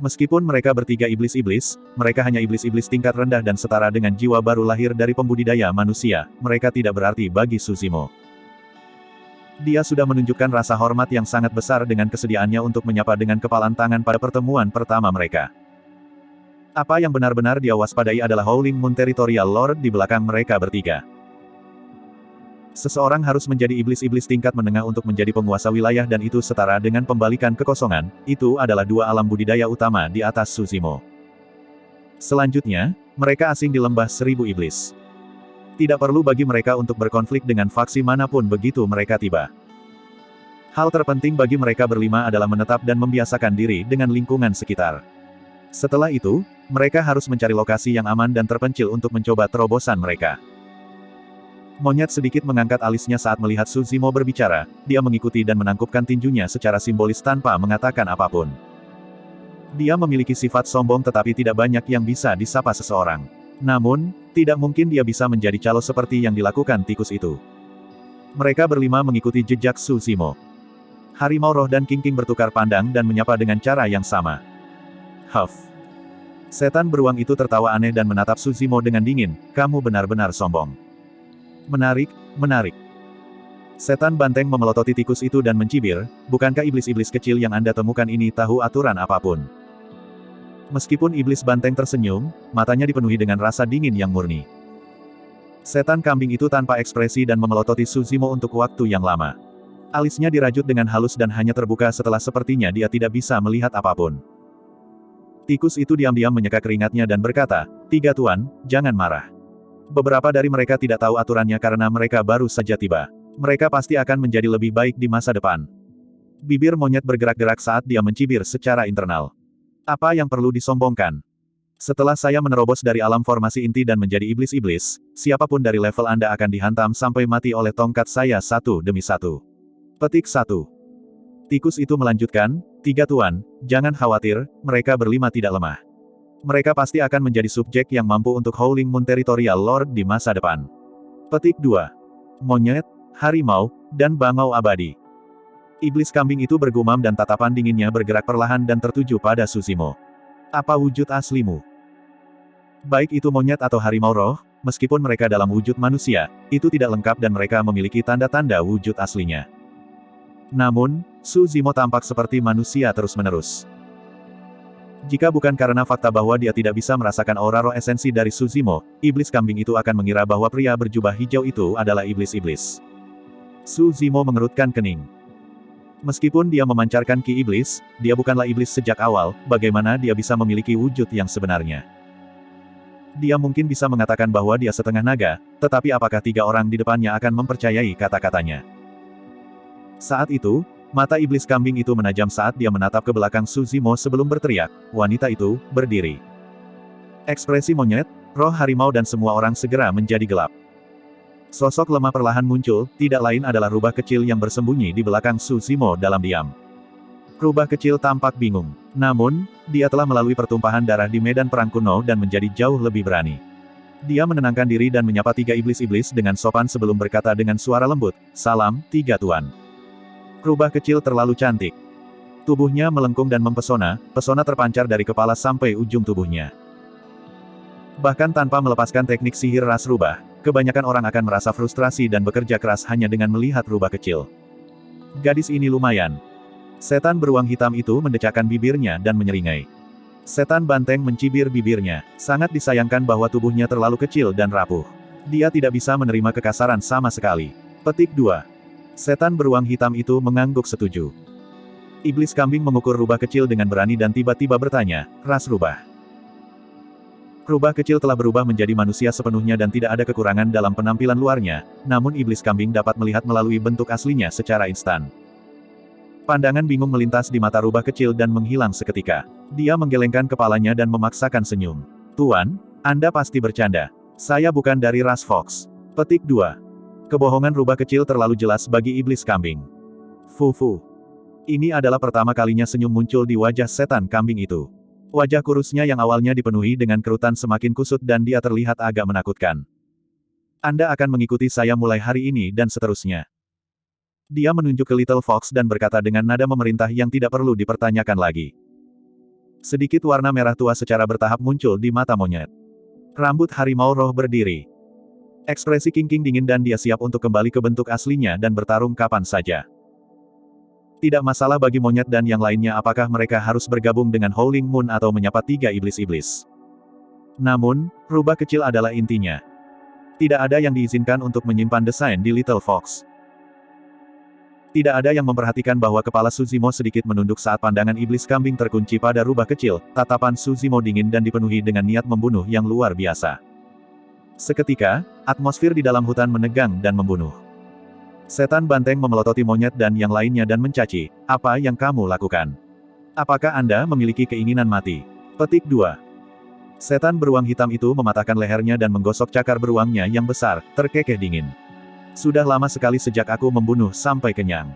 Meskipun mereka bertiga iblis-iblis, mereka hanya iblis-iblis tingkat rendah dan setara dengan jiwa baru lahir dari pembudidaya manusia, mereka tidak berarti bagi Su Zimo. Dia sudah menunjukkan rasa hormat yang sangat besar dengan kesediaannya untuk menyapa dengan kepalan tangan pada pertemuan pertama mereka. Apa yang benar-benar dia waspadai adalah Howling Moon Territorial Lord di belakang mereka bertiga. Seseorang harus menjadi iblis-iblis tingkat menengah untuk menjadi penguasa wilayah dan itu setara dengan pembalikan kekosongan, itu adalah dua alam budidaya utama di atas Su Zimo. Selanjutnya, mereka asing di lembah 1000 iblis. Tidak perlu bagi mereka untuk berkonflik dengan faksi manapun begitu mereka tiba. Hal terpenting bagi mereka berlima adalah menetap dan membiasakan diri dengan lingkungan sekitar. Setelah itu, mereka harus mencari lokasi yang aman dan terpencil untuk mencoba terobosan mereka. Monyet sedikit mengangkat alisnya saat melihat Su Zimo berbicara, dia mengikuti dan menangkupkan tinjunya secara simbolis tanpa mengatakan apapun. Dia memiliki sifat sombong tetapi tidak banyak yang bisa disapa seseorang. Namun, tidak mungkin dia bisa menjadi calo seperti yang dilakukan tikus itu. Mereka berlima mengikuti jejak Su Zimo. Harimau roh dan King bertukar pandang dan menyapa dengan cara yang sama. Huff. Setan beruang itu tertawa aneh dan menatap Su Zimo dengan dingin, "Kamu benar-benar sombong." Menarik, menarik. Setan banteng memelototi tikus itu dan mencibir, "Bukankah iblis-iblis kecil yang Anda temukan ini tahu aturan apapun?" Meskipun iblis banteng tersenyum, matanya dipenuhi dengan rasa dingin yang murni. Setan kambing itu tanpa ekspresi dan memelototi Su Zimo untuk waktu yang lama. Alisnya dirajut dengan halus dan hanya terbuka setelah sepertinya dia tidak bisa melihat apapun. Tikus itu diam-diam menyeka keringatnya dan berkata, "Tiga tuan, jangan marah. Beberapa dari mereka tidak tahu aturannya karena mereka baru saja tiba. Mereka pasti akan menjadi lebih baik di masa depan." Bibir monyet bergerak-gerak saat dia mencibir secara internal. "Apa yang perlu disombongkan? Setelah saya menerobos dari alam formasi inti dan menjadi iblis-iblis, siapapun dari level Anda akan dihantam sampai mati oleh tongkat saya satu demi satu." Petik 1. Tikus itu melanjutkan, "Tiga tuan, jangan khawatir, mereka berlima tidak lemah. Mereka pasti akan menjadi subjek yang mampu untuk Howling Moon Territorial Lord di masa depan." Petik 2. Monyet, harimau, dan bangau abadi. Iblis kambing itu bergumam dan tatapan dinginnya bergerak perlahan dan tertuju pada Su Zimo. "Apa wujud aslimu?" Baik itu monyet atau harimau roh, meskipun mereka dalam wujud manusia, itu tidak lengkap dan mereka memiliki tanda-tanda wujud aslinya. Namun, Su Zimo tampak seperti manusia terus-menerus. Jika bukan karena fakta bahwa dia tidak bisa merasakan aura roh esensi dari Su Zimo, iblis kambing itu akan mengira bahwa pria berjubah hijau itu adalah iblis-iblis. Su Zimo mengerutkan kening. Meskipun dia memancarkan ki iblis, dia bukanlah iblis sejak awal, bagaimana dia bisa memiliki wujud yang sebenarnya? Dia mungkin bisa mengatakan bahwa dia setengah naga, tetapi apakah tiga orang di depannya akan mempercayai kata-katanya? Saat itu, mata iblis kambing itu menajam saat dia menatap ke belakang Su Zimo sebelum berteriak, "Wanita itu, berdiri." Ekspresi monyet, roh harimau dan semua orang segera menjadi gelap. Sosok lemah perlahan muncul, tidak lain adalah rubah kecil yang bersembunyi di belakang Su Zimo dalam diam. Rubah kecil tampak bingung. Namun, dia telah melalui pertumpahan darah di medan perang kuno dan menjadi jauh lebih berani. Dia menenangkan diri dan menyapa 3 iblis-iblis dengan sopan sebelum berkata dengan suara lembut, "Salam, 3 tuan." Rubah kecil terlalu cantik. Tubuhnya melengkung dan mempesona, pesona terpancar dari kepala sampai ujung tubuhnya. Bahkan tanpa melepaskan teknik sihir ras rubah, kebanyakan orang akan merasa frustrasi dan bekerja keras hanya dengan melihat rubah kecil. Gadis ini lumayan. Setan beruang hitam itu mendecakkan bibirnya dan menyeringai. Setan banteng mencibir bibirnya. Sangat disayangkan bahwa tubuhnya terlalu kecil dan rapuh. Dia tidak bisa menerima kekasaran sama sekali. Petik 2. Setan beruang hitam itu mengangguk setuju. Iblis kambing mengukur rubah kecil dengan berani dan tiba-tiba bertanya, "Ras rubah." Rubah kecil telah berubah menjadi manusia sepenuhnya dan tidak ada kekurangan dalam penampilan luarnya, namun iblis kambing dapat melihat melalui bentuk aslinya secara instan. Pandangan bingung melintas di mata rubah kecil dan menghilang seketika. Dia menggelengkan kepalanya dan memaksakan senyum. "Tuan, Anda pasti bercanda. Saya bukan dari ras Fox." Petik 2. Kebohongan rubah kecil terlalu jelas bagi iblis kambing. Fufu. Ini adalah pertama kalinya senyum muncul di wajah setan kambing itu. Wajah kurusnya yang awalnya dipenuhi dengan kerutan semakin kusut dan dia terlihat agak menakutkan. "Anda akan mengikuti saya mulai hari ini dan seterusnya." Dia menunjuk ke Little Fox dan berkata dengan nada memerintah yang tidak perlu dipertanyakan lagi. Sedikit warna merah tua secara bertahap muncul di mata monyet. Rambut harimau roh berdiri. Ekspresi King dingin dan dia siap untuk kembali ke bentuk aslinya dan bertarung kapan saja. Tidak masalah bagi monyet dan yang lainnya apakah mereka harus bergabung dengan Howling Moon atau menyapa 3 iblis-iblis. Namun, rubah kecil adalah intinya. Tidak ada yang diizinkan untuk menyimpan desain di Little Fox. Tidak ada yang memperhatikan bahwa kepala Suzimo sedikit menunduk saat pandangan iblis kambing terkunci pada rubah kecil, tatapan Suzimo dingin dan dipenuhi dengan niat membunuh yang luar biasa. Seketika, atmosfer di dalam hutan menegang dan membunuh. Setan banteng memelototi monyet dan yang lainnya dan mencaci, "Apa yang kamu lakukan? Apakah Anda memiliki keinginan mati?" Petik 2. Setan beruang hitam itu mematahkan lehernya dan menggosok cakar beruangnya yang besar, terkekeh dingin. "Sudah lama sekali sejak aku membunuh sampai kenyang."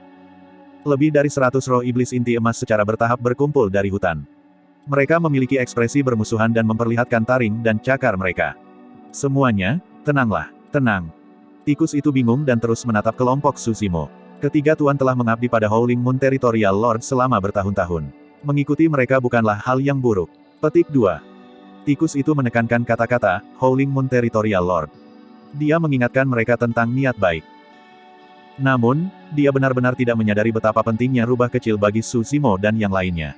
Lebih dari 100 roh iblis inti emas secara bertahap berkumpul dari hutan. Mereka memiliki ekspresi bermusuhan dan memperlihatkan taring dan cakar mereka. Semuanya, tenanglah, tenang. Tikus itu bingung dan terus menatap kelompok Suzimo. Ketiga tuan telah mengabdi pada Howling Moon Territorial Lord selama bertahun-tahun. Mengikuti mereka bukanlah hal yang buruk. Petik 2. Tikus itu menekankan kata-kata, Howling Moon Territorial Lord. Dia mengingatkan mereka tentang niat baik. Namun, dia benar-benar tidak menyadari betapa pentingnya rubah kecil bagi Suzimo dan yang lainnya.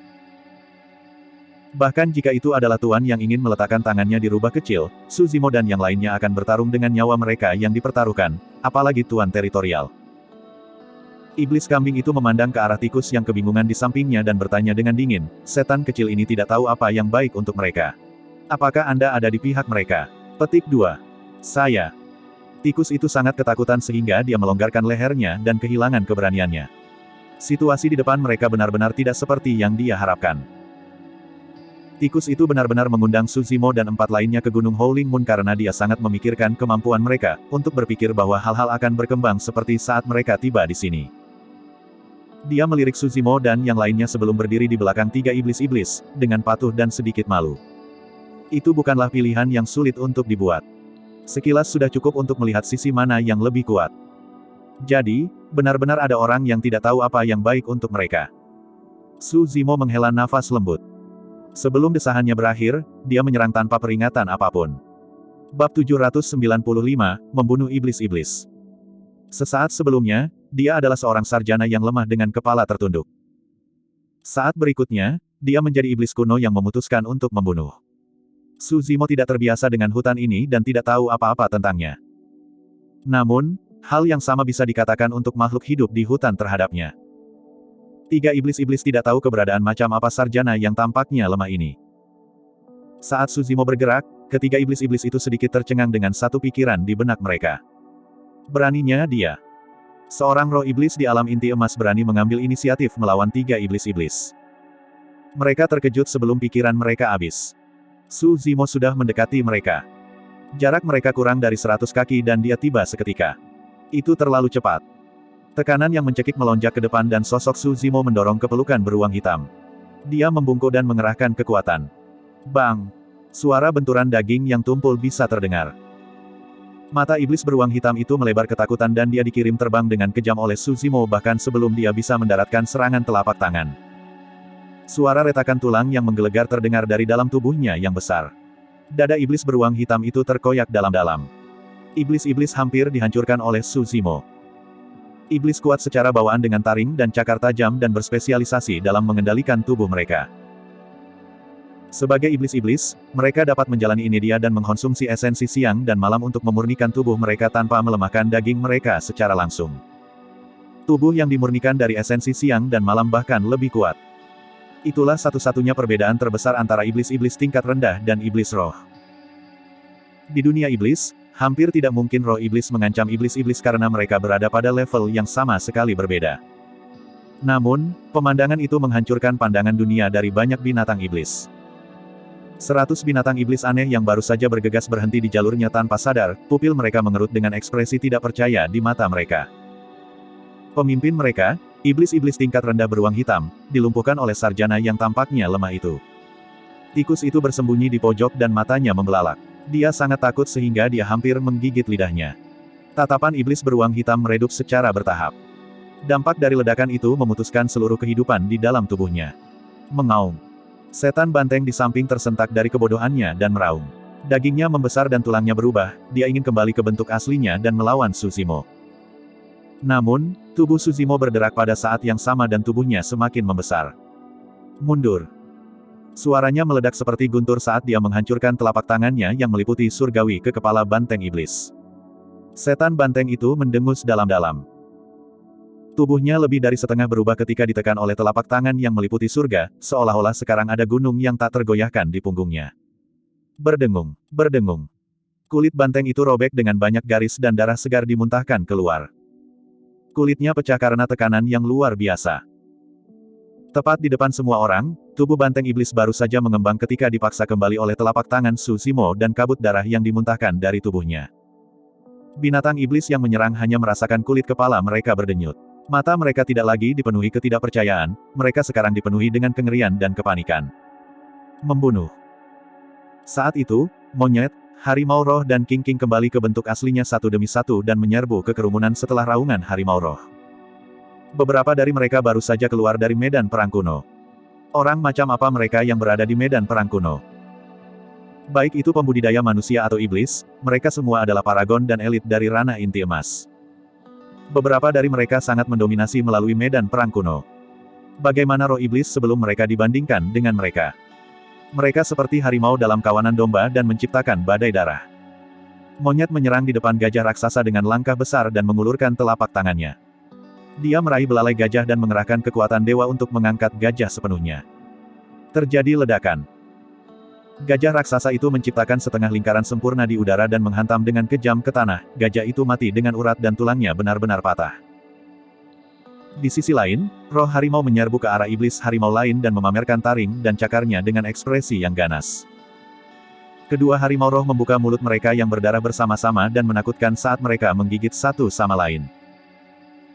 Bahkan jika itu adalah tuan yang ingin meletakkan tangannya di rubah kecil, Suzimo dan yang lainnya akan bertarung dengan nyawa mereka yang dipertaruhkan, apalagi tuan teritorial. Iblis kambing itu memandang ke arah tikus yang kebingungan di sampingnya dan bertanya dengan dingin, "Setan kecil ini tidak tahu apa yang baik untuk mereka. Apakah Anda ada di pihak mereka?" Petik 2. "Saya." Tikus itu sangat ketakutan sehingga dia melonggarkan lehernya dan kehilangan keberaniannya. Situasi di depan mereka benar-benar tidak seperti yang dia harapkan. Tikus itu benar-benar mengundang Suzimo dan 4 lainnya ke Gunung Howling Moon karena dia sangat memikirkan kemampuan mereka, untuk berpikir bahwa hal-hal akan berkembang seperti saat mereka tiba di sini. Dia melirik Suzimo dan yang lainnya sebelum berdiri di belakang 3 iblis-iblis, dengan patuh dan sedikit malu. Itu bukanlah pilihan yang sulit untuk dibuat. Sekilas sudah cukup untuk melihat sisi mana yang lebih kuat. Jadi, benar-benar ada orang yang tidak tahu apa yang baik untuk mereka. Suzimo menghela nafas lembut. Sebelum desahannya berakhir, dia menyerang tanpa peringatan apapun. Bab 795, Membunuh Iblis-Iblis. Sesaat sebelumnya, dia adalah seorang sarjana yang lemah dengan kepala tertunduk. Saat berikutnya, dia menjadi iblis kuno yang memutuskan untuk membunuh. Suzimo tidak terbiasa dengan hutan ini dan tidak tahu apa-apa tentangnya. Namun, hal yang sama bisa dikatakan untuk makhluk hidup di hutan terhadapnya. 3 iblis-iblis tidak tahu keberadaan macam apa sarjana yang tampaknya lemah ini. Saat Suzimo bergerak, ketiga iblis-iblis itu sedikit tercengang dengan satu pikiran di benak mereka. Beraninya dia. Seorang roh iblis di alam inti emas berani mengambil inisiatif melawan 3 iblis-iblis. Mereka terkejut sebelum pikiran mereka habis. Suzimo sudah mendekati mereka. Jarak mereka kurang dari 100 kaki dan dia tiba seketika. Itu terlalu cepat. Tekanan yang mencekik melonjak ke depan dan sosok Suzimo mendorong ke pelukan beruang hitam. Dia membungkuk dan mengerahkan kekuatan. Bang! Suara benturan daging yang tumpul bisa terdengar. Mata iblis beruang hitam itu melebar ketakutan dan dia dikirim terbang dengan kejam oleh Suzimo bahkan sebelum dia bisa mendaratkan serangan telapak tangan. Suara retakan tulang yang menggelegar terdengar dari dalam tubuhnya yang besar. Dada iblis beruang hitam itu terkoyak dalam-dalam. Iblis-iblis hampir dihancurkan oleh Suzimo. Iblis kuat secara bawaan dengan taring dan cakar tajam dan berspesialisasi dalam mengendalikan tubuh mereka. Sebagai iblis-iblis, mereka dapat menjalani ini dia dan mengkonsumsi esensi siang dan malam untuk memurnikan tubuh mereka tanpa melemahkan daging mereka secara langsung. Tubuh yang dimurnikan dari esensi siang dan malam bahkan lebih kuat. Itulah satu-satunya perbedaan terbesar antara iblis-iblis tingkat rendah dan iblis roh. Di dunia iblis, hampir tidak mungkin roh iblis mengancam iblis-iblis karena mereka berada pada level yang sama sekali berbeda. Namun, pemandangan itu menghancurkan pandangan dunia dari banyak binatang iblis. 100 binatang iblis aneh yang baru saja bergegas berhenti di jalurnya tanpa sadar, pupil mereka mengerut dengan ekspresi tidak percaya di mata mereka. Pemimpin mereka, iblis-iblis tingkat rendah beruang hitam, dilumpuhkan oleh sarjana yang tampaknya lemah itu. Tikus itu bersembunyi di pojok dan matanya membelalak. Dia sangat takut sehingga dia hampir menggigit lidahnya. Tatapan iblis beruang hitam meredup secara bertahap. Dampak dari ledakan itu memutuskan seluruh kehidupan di dalam tubuhnya. Mengaum. Setan banteng di samping tersentak dari kebodohannya dan meraung. Dagingnya membesar dan tulangnya berubah, dia ingin kembali ke bentuk aslinya dan melawan Suzimo. Namun, tubuh Suzimo berderak pada saat yang sama dan tubuhnya semakin membesar. Mundur. Suaranya meledak seperti guntur saat dia menghancurkan telapak tangannya yang meliputi surgawi ke kepala banteng iblis. Setan banteng itu mendengus dalam-dalam. Tubuhnya lebih dari setengah berubah ketika ditekan oleh telapak tangan yang meliputi surga, seolah-olah sekarang ada gunung yang tak tergoyahkan di punggungnya. Berdengung, berdengung. Kulit banteng itu robek dengan banyak garis dan darah segar dimuntahkan keluar. Kulitnya pecah karena tekanan yang luar biasa. Tepat di depan semua orang, tubuh banteng iblis baru saja mengembang ketika dipaksa kembali oleh telapak tangan Suzimo dan kabut darah yang dimuntahkan dari tubuhnya. Binatang iblis yang menyerang hanya merasakan kulit kepala mereka berdenyut. Mata mereka tidak lagi dipenuhi ketidakpercayaan, mereka sekarang dipenuhi dengan kengerian dan kepanikan. Membunuh. Saat itu, monyet, harimau roh dan King kembali ke bentuk aslinya satu demi satu dan menyerbu ke kerumunan setelah raungan harimau roh. Beberapa dari mereka baru saja keluar dari medan perang kuno. Orang macam apa mereka yang berada di medan perang kuno? Baik itu pembudidaya manusia atau iblis, mereka semua adalah paragon dan elit dari ranah inti emas. Beberapa dari mereka sangat mendominasi melalui medan perang kuno. Bagaimana roh iblis sebelum mereka dibandingkan dengan mereka? Mereka seperti harimau dalam kawanan domba dan menciptakan badai darah. Monyet menyerang di depan gajah raksasa dengan langkah besar dan mengulurkan telapak tangannya. Dia meraih belalai gajah dan mengerahkan kekuatan dewa untuk mengangkat gajah sepenuhnya. Terjadi ledakan. Gajah raksasa itu menciptakan setengah lingkaran sempurna di udara dan menghantam dengan kejam ke tanah, gajah itu mati dengan urat dan tulangnya benar-benar patah. Di sisi lain, roh harimau menyerbu ke arah iblis harimau lain dan memamerkan taring dan cakarnya dengan ekspresi yang ganas. Kedua harimau roh membuka mulut mereka yang berdarah bersama-sama dan menakutkan saat mereka menggigit satu sama lain.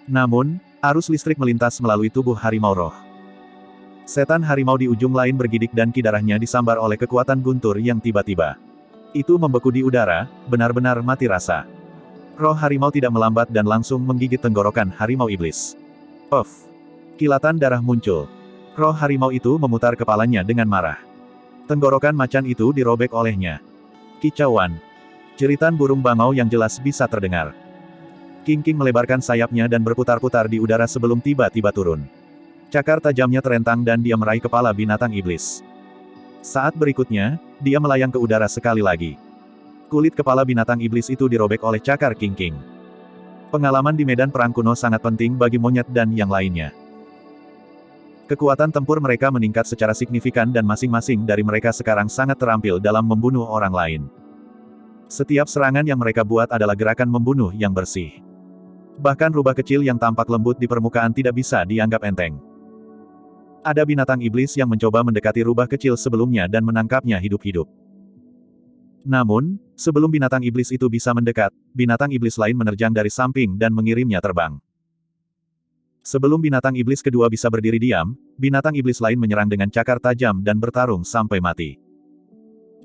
Namun, arus listrik melintas melalui tubuh harimau roh. Setan harimau di ujung lain bergidik dan kidarahnya disambar oleh kekuatan guntur yang tiba-tiba. Itu membeku di udara, benar-benar mati rasa. Roh harimau tidak melambat dan langsung menggigit tenggorokan harimau iblis. Puff! Kilatan darah muncul. Roh harimau itu memutar kepalanya dengan marah. Tenggorokan macan itu dirobek olehnya. Kicauan. Jeritan burung bangau yang jelas bisa terdengar. King melebarkan sayapnya dan berputar-putar di udara sebelum tiba-tiba turun. Cakar tajamnya terentang dan dia meraih kepala binatang iblis. Saat berikutnya, dia melayang ke udara sekali lagi. Kulit kepala binatang iblis itu dirobek oleh cakar King. Pengalaman di medan perang kuno sangat penting bagi monyet dan yang lainnya. Kekuatan tempur mereka meningkat secara signifikan dan masing-masing dari mereka sekarang sangat terampil dalam membunuh orang lain. Setiap serangan yang mereka buat adalah gerakan membunuh yang bersih. Bahkan rubah kecil yang tampak lembut di permukaan tidak bisa dianggap enteng. Ada binatang iblis yang mencoba mendekati rubah kecil sebelumnya dan menangkapnya hidup-hidup. Namun, sebelum binatang iblis itu bisa mendekat, binatang iblis lain menerjang dari samping dan mengirimnya terbang. Sebelum binatang iblis kedua bisa berdiri diam, binatang iblis lain menyerang dengan cakar tajam dan bertarung sampai mati.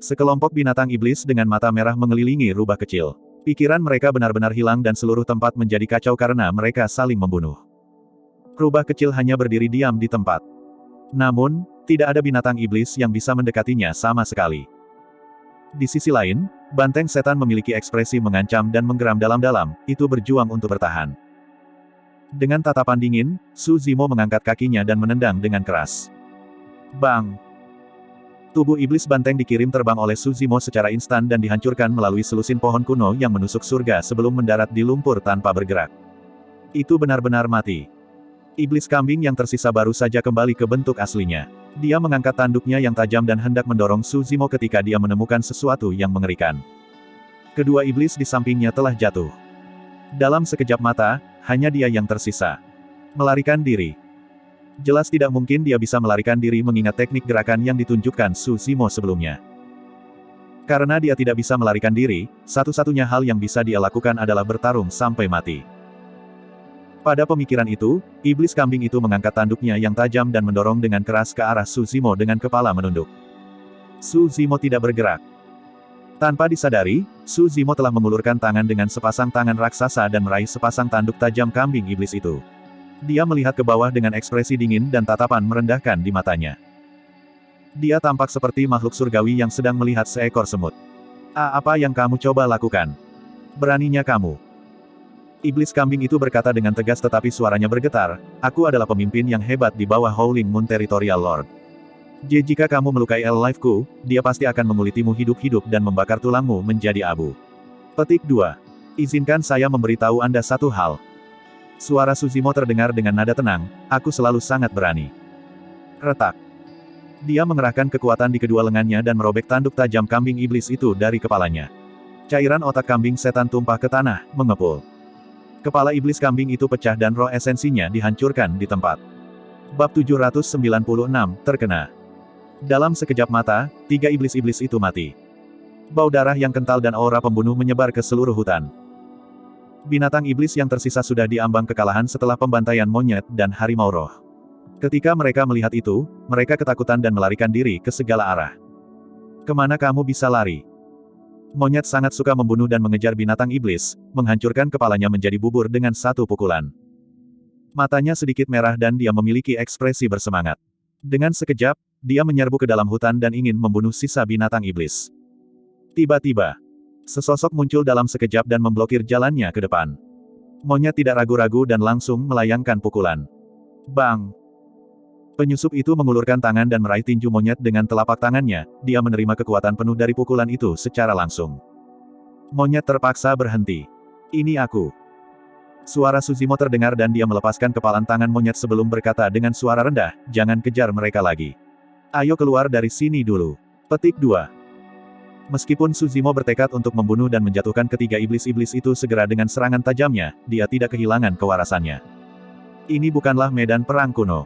Sekelompok binatang iblis dengan mata merah mengelilingi rubah kecil. Pikiran mereka benar-benar hilang dan seluruh tempat menjadi kacau karena mereka saling membunuh. Rubah kecil hanya berdiri diam di tempat. Namun, tidak ada binatang iblis yang bisa mendekatinya sama sekali. Di sisi lain, banteng setan memiliki ekspresi mengancam dan menggeram dalam-dalam, itu berjuang untuk bertahan. Dengan tatapan dingin, Su Zimo mengangkat kakinya dan menendang dengan keras. Bang! Tubuh iblis banteng dikirim terbang oleh Su Zimo secara instan dan dihancurkan melalui selusin pohon kuno yang menusuk surga sebelum mendarat di lumpur tanpa bergerak. Itu benar-benar mati. Iblis kambing yang tersisa baru saja kembali ke bentuk aslinya. Dia mengangkat tanduknya yang tajam dan hendak mendorong Su Zimo ketika dia menemukan sesuatu yang mengerikan. Kedua iblis di sampingnya telah jatuh. Dalam sekejap mata, hanya dia yang tersisa. Melarikan diri. Jelas tidak mungkin dia bisa melarikan diri mengingat teknik gerakan yang ditunjukkan Su Zimo sebelumnya. Karena dia tidak bisa melarikan diri, satu-satunya hal yang bisa dia lakukan adalah bertarung sampai mati. Pada pemikiran itu, iblis kambing itu mengangkat tanduknya yang tajam dan mendorong dengan keras ke arah Su Zimo dengan kepala menunduk. Su Zimo tidak bergerak. Tanpa disadari, Su Zimo telah mengulurkan tangan dengan sepasang tangan raksasa dan meraih sepasang tanduk tajam kambing iblis itu. Dia melihat ke bawah dengan ekspresi dingin dan tatapan merendahkan di matanya. Dia tampak seperti makhluk surgawi yang sedang melihat seekor semut. Apa yang kamu coba lakukan? Beraninya kamu. Iblis kambing itu berkata dengan tegas tetapi suaranya bergetar, aku adalah pemimpin yang hebat di bawah Howling Moon Territorial Lord. Jika kamu melukai L-Life-ku, dia pasti akan mengulitimu hidup-hidup dan membakar tulangmu menjadi abu. Petik 2. Izinkan saya memberitahu Anda satu hal. Suara Su Zimo terdengar dengan nada tenang, aku selalu sangat berani. Retak. Dia mengerahkan kekuatan di kedua lengannya dan merobek tanduk tajam kambing iblis itu dari kepalanya. Cairan otak kambing setan tumpah ke tanah, mengepul. Kepala iblis kambing itu pecah dan roh esensinya dihancurkan di tempat. Bab 796, terkena. Dalam sekejap mata, 3 iblis-iblis itu mati. Bau darah yang kental dan aura pembunuh menyebar ke seluruh hutan. Binatang iblis yang tersisa sudah diambang kekalahan setelah pembantaian monyet dan harimau roh. Ketika mereka melihat itu, mereka ketakutan dan melarikan diri ke segala arah. Kemana kamu bisa lari? Monyet sangat suka membunuh dan mengejar binatang iblis, menghancurkan kepalanya menjadi bubur dengan satu pukulan. Matanya sedikit merah dan dia memiliki ekspresi bersemangat. Dengan sekejap, dia menyerbu ke dalam hutan dan ingin membunuh sisa binatang iblis. Tiba-tiba, sesosok muncul dalam sekejap dan memblokir jalannya ke depan. Monyet tidak ragu-ragu dan langsung melayangkan pukulan. Bang! Penyusup itu mengulurkan tangan dan meraih tinju monyet dengan telapak tangannya, dia menerima kekuatan penuh dari pukulan itu secara langsung. Monyet terpaksa berhenti. Ini aku. Suara Su Zimo terdengar dan dia melepaskan kepalan tangan monyet sebelum berkata dengan suara rendah, jangan kejar mereka lagi. Ayo keluar dari sini dulu. Petik 2. Meskipun Su Zimo bertekad untuk membunuh dan menjatuhkan ketiga iblis-iblis itu segera dengan serangan tajamnya, dia tidak kehilangan kewarasannya. Ini bukanlah medan perang kuno.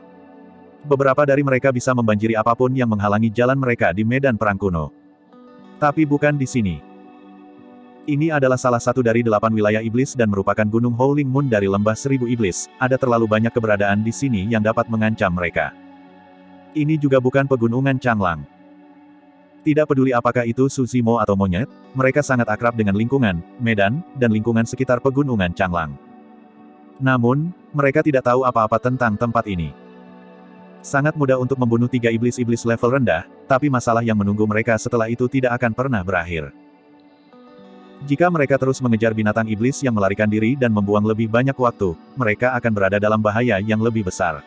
Beberapa dari mereka bisa membanjiri apapun yang menghalangi jalan mereka di medan perang kuno. Tapi bukan di sini. Ini adalah salah satu dari 8 wilayah iblis dan merupakan gunung Howling Moon dari lembah 1000 iblis, ada terlalu banyak keberadaan di sini yang dapat mengancam mereka. Ini juga bukan pegunungan Changlang. Tidak peduli apakah itu Su Zimo atau monyet, mereka sangat akrab dengan lingkungan, medan, dan lingkungan sekitar pegunungan Changlang. Namun, mereka tidak tahu apa-apa tentang tempat ini. Sangat mudah untuk membunuh 3 iblis-iblis level rendah, tapi masalah yang menunggu mereka setelah itu tidak akan pernah berakhir. Jika mereka terus mengejar binatang iblis yang melarikan diri dan membuang lebih banyak waktu, mereka akan berada dalam bahaya yang lebih besar.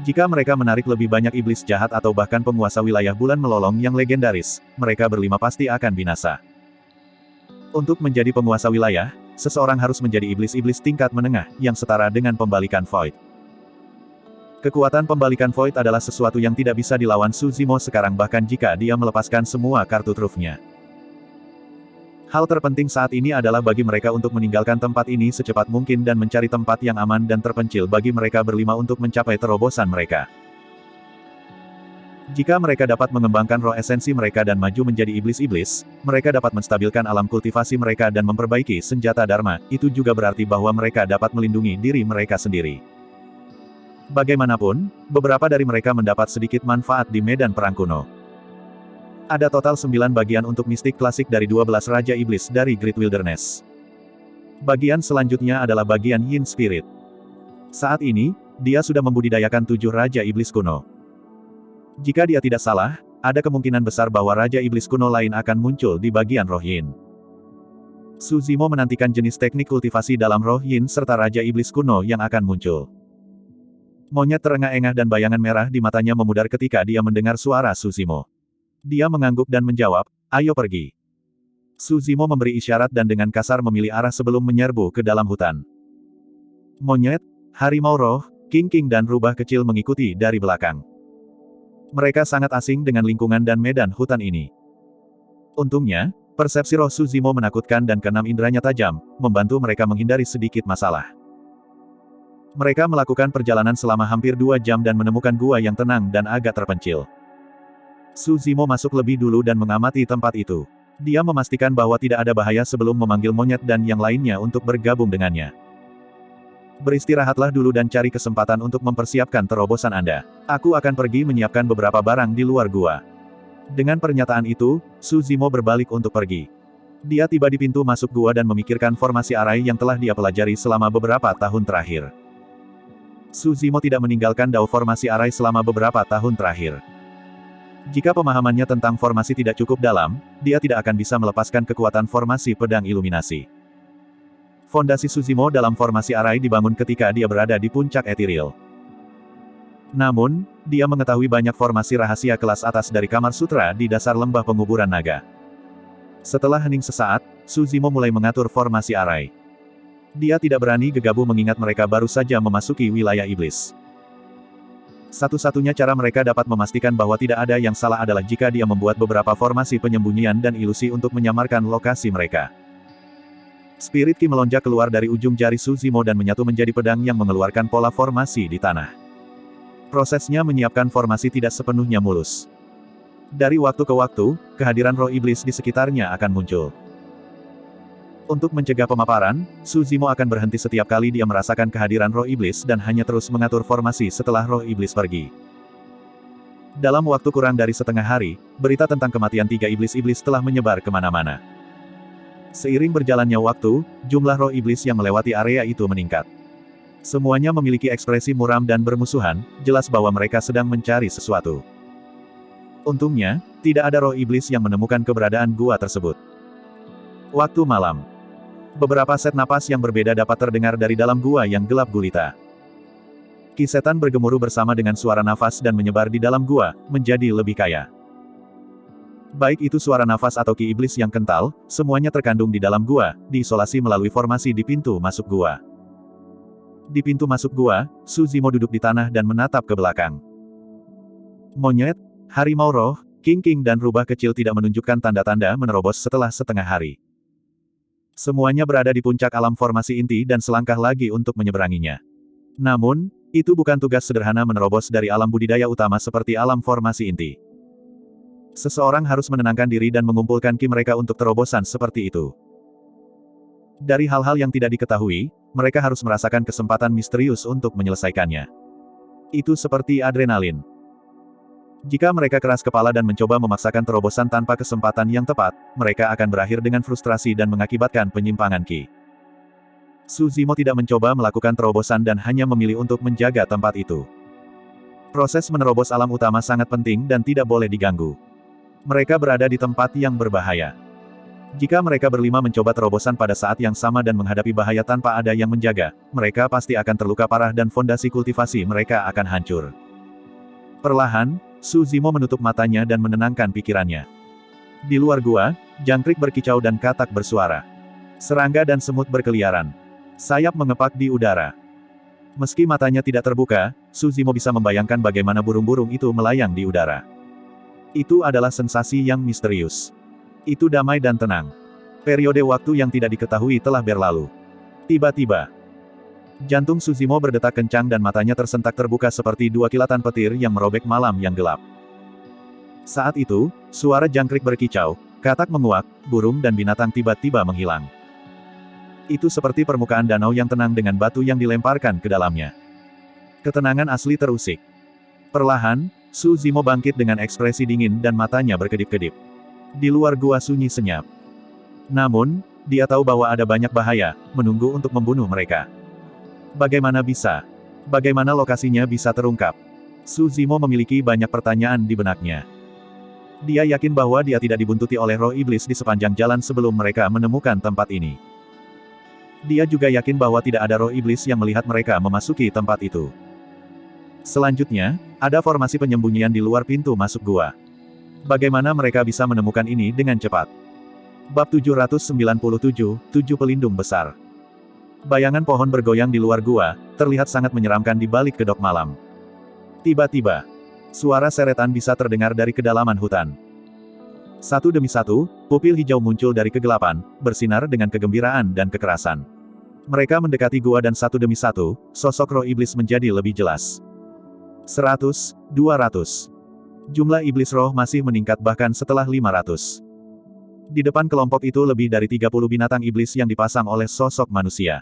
Jika mereka menarik lebih banyak iblis jahat atau bahkan penguasa wilayah bulan melolong yang legendaris, mereka berlima pasti akan binasa. Untuk menjadi penguasa wilayah, seseorang harus menjadi iblis-iblis tingkat menengah, yang setara dengan pembalikan Void. Kekuatan pembalikan Void adalah sesuatu yang tidak bisa dilawan Su Zimo sekarang bahkan jika dia melepaskan semua kartu trufnya. Hal terpenting saat ini adalah bagi mereka untuk meninggalkan tempat ini secepat mungkin dan mencari tempat yang aman dan terpencil bagi mereka berlima untuk mencapai terobosan mereka. Jika mereka dapat mengembangkan roh esensi mereka dan maju menjadi iblis-iblis, mereka dapat menstabilkan alam kultivasi mereka dan memperbaiki senjata Dharma, itu juga berarti bahwa mereka dapat melindungi diri mereka sendiri. Bagaimanapun, beberapa dari mereka mendapat sedikit manfaat di medan perang kuno. Ada total 9 bagian untuk mistik klasik dari 12 Raja Iblis dari Great Wilderness. Bagian selanjutnya adalah bagian Yin Spirit. Saat ini, dia sudah membudidayakan 7 Raja Iblis kuno. Jika dia tidak salah, ada kemungkinan besar bahwa Raja Iblis kuno lain akan muncul di bagian roh Yin. Su Zimo menantikan jenis teknik kultivasi dalam roh Yin serta Raja Iblis kuno yang akan muncul. Monyet terengah-engah dan bayangan merah di matanya memudar ketika dia mendengar suara Su Zimo. Dia mengangguk dan menjawab, "Ayo pergi." Su Zimo memberi isyarat dan dengan kasar memilih arah sebelum menyerbu ke dalam hutan. Monyet, harimau roh, King dan rubah kecil mengikuti dari belakang. Mereka sangat asing dengan lingkungan dan medan hutan ini. Untungnya, persepsi roh Su Zimo menakutkan dan keenam inderanya tajam, membantu mereka menghindari sedikit masalah. Mereka melakukan perjalanan selama hampir 2 jam dan menemukan gua yang tenang dan agak terpencil. Su Zimo masuk lebih dulu dan mengamati tempat itu. Dia memastikan bahwa tidak ada bahaya sebelum memanggil monyet dan yang lainnya untuk bergabung dengannya. Beristirahatlah dulu dan cari kesempatan untuk mempersiapkan terobosan Anda. Aku akan pergi menyiapkan beberapa barang di luar gua. Dengan pernyataan itu, Su Zimo berbalik untuk pergi. Dia tiba di pintu masuk gua dan memikirkan formasi arai yang telah dia pelajari selama beberapa tahun terakhir. Su Zimo tidak meninggalkan dao formasi arai selama beberapa tahun terakhir. Jika pemahamannya tentang formasi tidak cukup dalam, dia tidak akan bisa melepaskan kekuatan formasi pedang iluminasi. Fondasi Su Zimo dalam formasi arai dibangun ketika dia berada di puncak etiril. Namun, dia mengetahui banyak formasi rahasia kelas atas dari Kamar Sutra di dasar lembah penguburan naga. Setelah hening sesaat, Su Zimo mulai mengatur formasi arai. Dia tidak berani gegabah mengingat mereka baru saja memasuki wilayah iblis. Satu-satunya cara mereka dapat memastikan bahwa tidak ada yang salah adalah jika dia membuat beberapa formasi penyembunyian dan ilusi untuk menyamarkan lokasi mereka. Spirit Ki melonjak keluar dari ujung jari Su Zimo dan menyatu menjadi pedang yang mengeluarkan pola formasi di tanah. Prosesnya menyiapkan formasi tidak sepenuhnya mulus. Dari waktu ke waktu, kehadiran roh iblis di sekitarnya akan muncul. Untuk mencegah pemaparan, Su Zimo akan berhenti setiap kali dia merasakan kehadiran roh iblis dan hanya terus mengatur formasi setelah roh iblis pergi. Dalam waktu kurang dari setengah hari, berita tentang kematian 3 iblis-iblis telah menyebar kemana-mana. Seiring berjalannya waktu, jumlah roh iblis yang melewati area itu meningkat. Semuanya memiliki ekspresi muram dan bermusuhan, jelas bahwa mereka sedang mencari sesuatu. Untungnya, tidak ada roh iblis yang menemukan keberadaan gua tersebut. Waktu malam. Beberapa set napas yang berbeda dapat terdengar dari dalam gua yang gelap gulita. Ki setan bergemuruh bersama dengan suara nafas dan menyebar di dalam gua, menjadi lebih kaya. Baik itu suara nafas atau ki iblis yang kental, semuanya terkandung di dalam gua, diisolasi melalui formasi di pintu masuk gua. Di pintu masuk gua, Su Zimo duduk di tanah dan menatap ke belakang. Monyet, harimau roh, King dan rubah kecil tidak menunjukkan tanda-tanda menerobos setelah setengah hari. Semuanya berada di puncak alam formasi inti dan selangkah lagi untuk menyeberanginya. Namun, itu bukan tugas sederhana menerobos dari alam budidaya utama seperti alam formasi inti. Seseorang harus menenangkan diri dan mengumpulkan ki mereka untuk terobosan seperti itu. Dari hal-hal yang tidak diketahui, mereka harus merasakan kesempatan misterius untuk menyelesaikannya. Itu seperti adrenalin. Jika mereka keras kepala dan mencoba memaksakan terobosan tanpa kesempatan yang tepat, mereka akan berakhir dengan frustrasi dan mengakibatkan penyimpangan ki. Su Zimo tidak mencoba melakukan terobosan dan hanya memilih untuk menjaga tempat itu. Proses menerobos alam utama sangat penting dan tidak boleh diganggu. Mereka berada di tempat yang berbahaya. Jika mereka berlima mencoba terobosan pada saat yang sama dan menghadapi bahaya tanpa ada yang menjaga, mereka pasti akan terluka parah dan fondasi kultivasi mereka akan hancur. Perlahan, Su Zimo menutup matanya dan menenangkan pikirannya. Di luar gua, jangkrik berkicau dan katak bersuara. Serangga dan semut berkeliaran. Sayap mengepak di udara. Meski matanya tidak terbuka, Su Zimo bisa membayangkan bagaimana burung-burung itu melayang di udara. Itu adalah sensasi yang misterius. Itu damai dan tenang. Periode waktu yang tidak diketahui telah berlalu. Tiba-tiba, jantung Su Zimo berdetak kencang dan matanya tersentak terbuka seperti 2 kilatan petir yang merobek malam yang gelap. Saat itu, suara jangkrik berkicau, katak menguak, burung dan binatang tiba-tiba menghilang. Itu seperti permukaan danau yang tenang dengan batu yang dilemparkan ke dalamnya. Ketenangan asli terusik. Perlahan, Su Zimo bangkit dengan ekspresi dingin dan matanya berkedip-kedip. Di luar gua sunyi senyap. Namun, dia tahu bahwa ada banyak bahaya menunggu untuk membunuh mereka. Bagaimana bisa? Bagaimana lokasinya bisa terungkap? Su Zimo memiliki banyak pertanyaan di benaknya. Dia yakin bahwa dia tidak dibuntuti oleh roh iblis di sepanjang jalan sebelum mereka menemukan tempat ini. Dia juga yakin bahwa tidak ada roh iblis yang melihat mereka memasuki tempat itu. Selanjutnya, ada formasi penyembunyian di luar pintu masuk gua. Bagaimana mereka bisa menemukan ini dengan cepat? Bab 797, 7 pelindung besar. Bayangan pohon bergoyang di luar gua, terlihat sangat menyeramkan di balik kedok malam. Tiba-tiba, suara seretan bisa terdengar dari kedalaman hutan. Satu demi satu, pupil hijau muncul dari kegelapan, bersinar dengan kegembiraan dan kekerasan. Mereka mendekati gua dan satu demi satu, sosok roh iblis menjadi lebih jelas. 100, 200. Jumlah iblis roh masih meningkat bahkan setelah 500. Di depan kelompok itu lebih dari 30 binatang iblis yang dipasang oleh sosok manusia.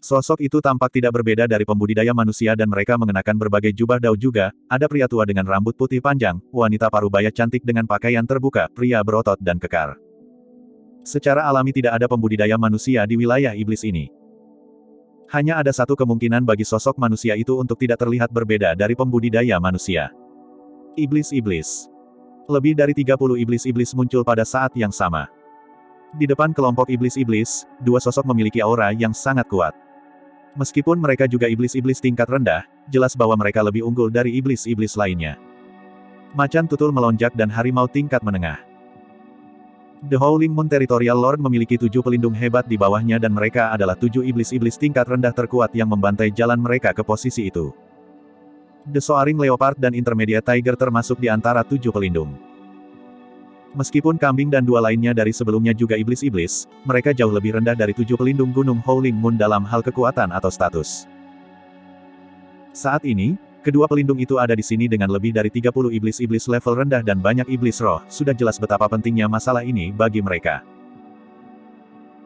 Sosok itu tampak tidak berbeda dari pembudidaya manusia dan mereka mengenakan berbagai jubah dao juga, ada pria tua dengan rambut putih panjang, wanita parubaya cantik dengan pakaian terbuka, pria berotot dan kekar. Secara alami tidak ada pembudidaya manusia di wilayah iblis ini. Hanya ada satu kemungkinan bagi sosok manusia itu untuk tidak terlihat berbeda dari pembudidaya manusia. Iblis-iblis. Lebih dari 30 iblis-iblis muncul pada saat yang sama. Di depan kelompok iblis-iblis, dua sosok memiliki aura yang sangat kuat. Meskipun mereka juga iblis-iblis tingkat rendah, jelas bahwa mereka lebih unggul dari iblis-iblis lainnya. Macan tutul melonjak dan harimau tingkat menengah. The Howling Moon Territorial Lord memiliki 7 pelindung hebat di bawahnya dan mereka adalah 7 iblis-iblis tingkat rendah terkuat yang membantai jalan mereka ke posisi itu. The Soaring Leopard dan Intermediate Tiger termasuk di antara 7 pelindung. Meskipun kambing dan dua lainnya dari sebelumnya juga iblis-iblis, mereka jauh lebih rendah dari 7 pelindung Gunung Howling Moon dalam hal kekuatan atau status. Saat ini, kedua pelindung itu ada di sini dengan lebih dari 30 iblis-iblis level rendah dan banyak iblis roh, sudah jelas betapa pentingnya masalah ini bagi mereka.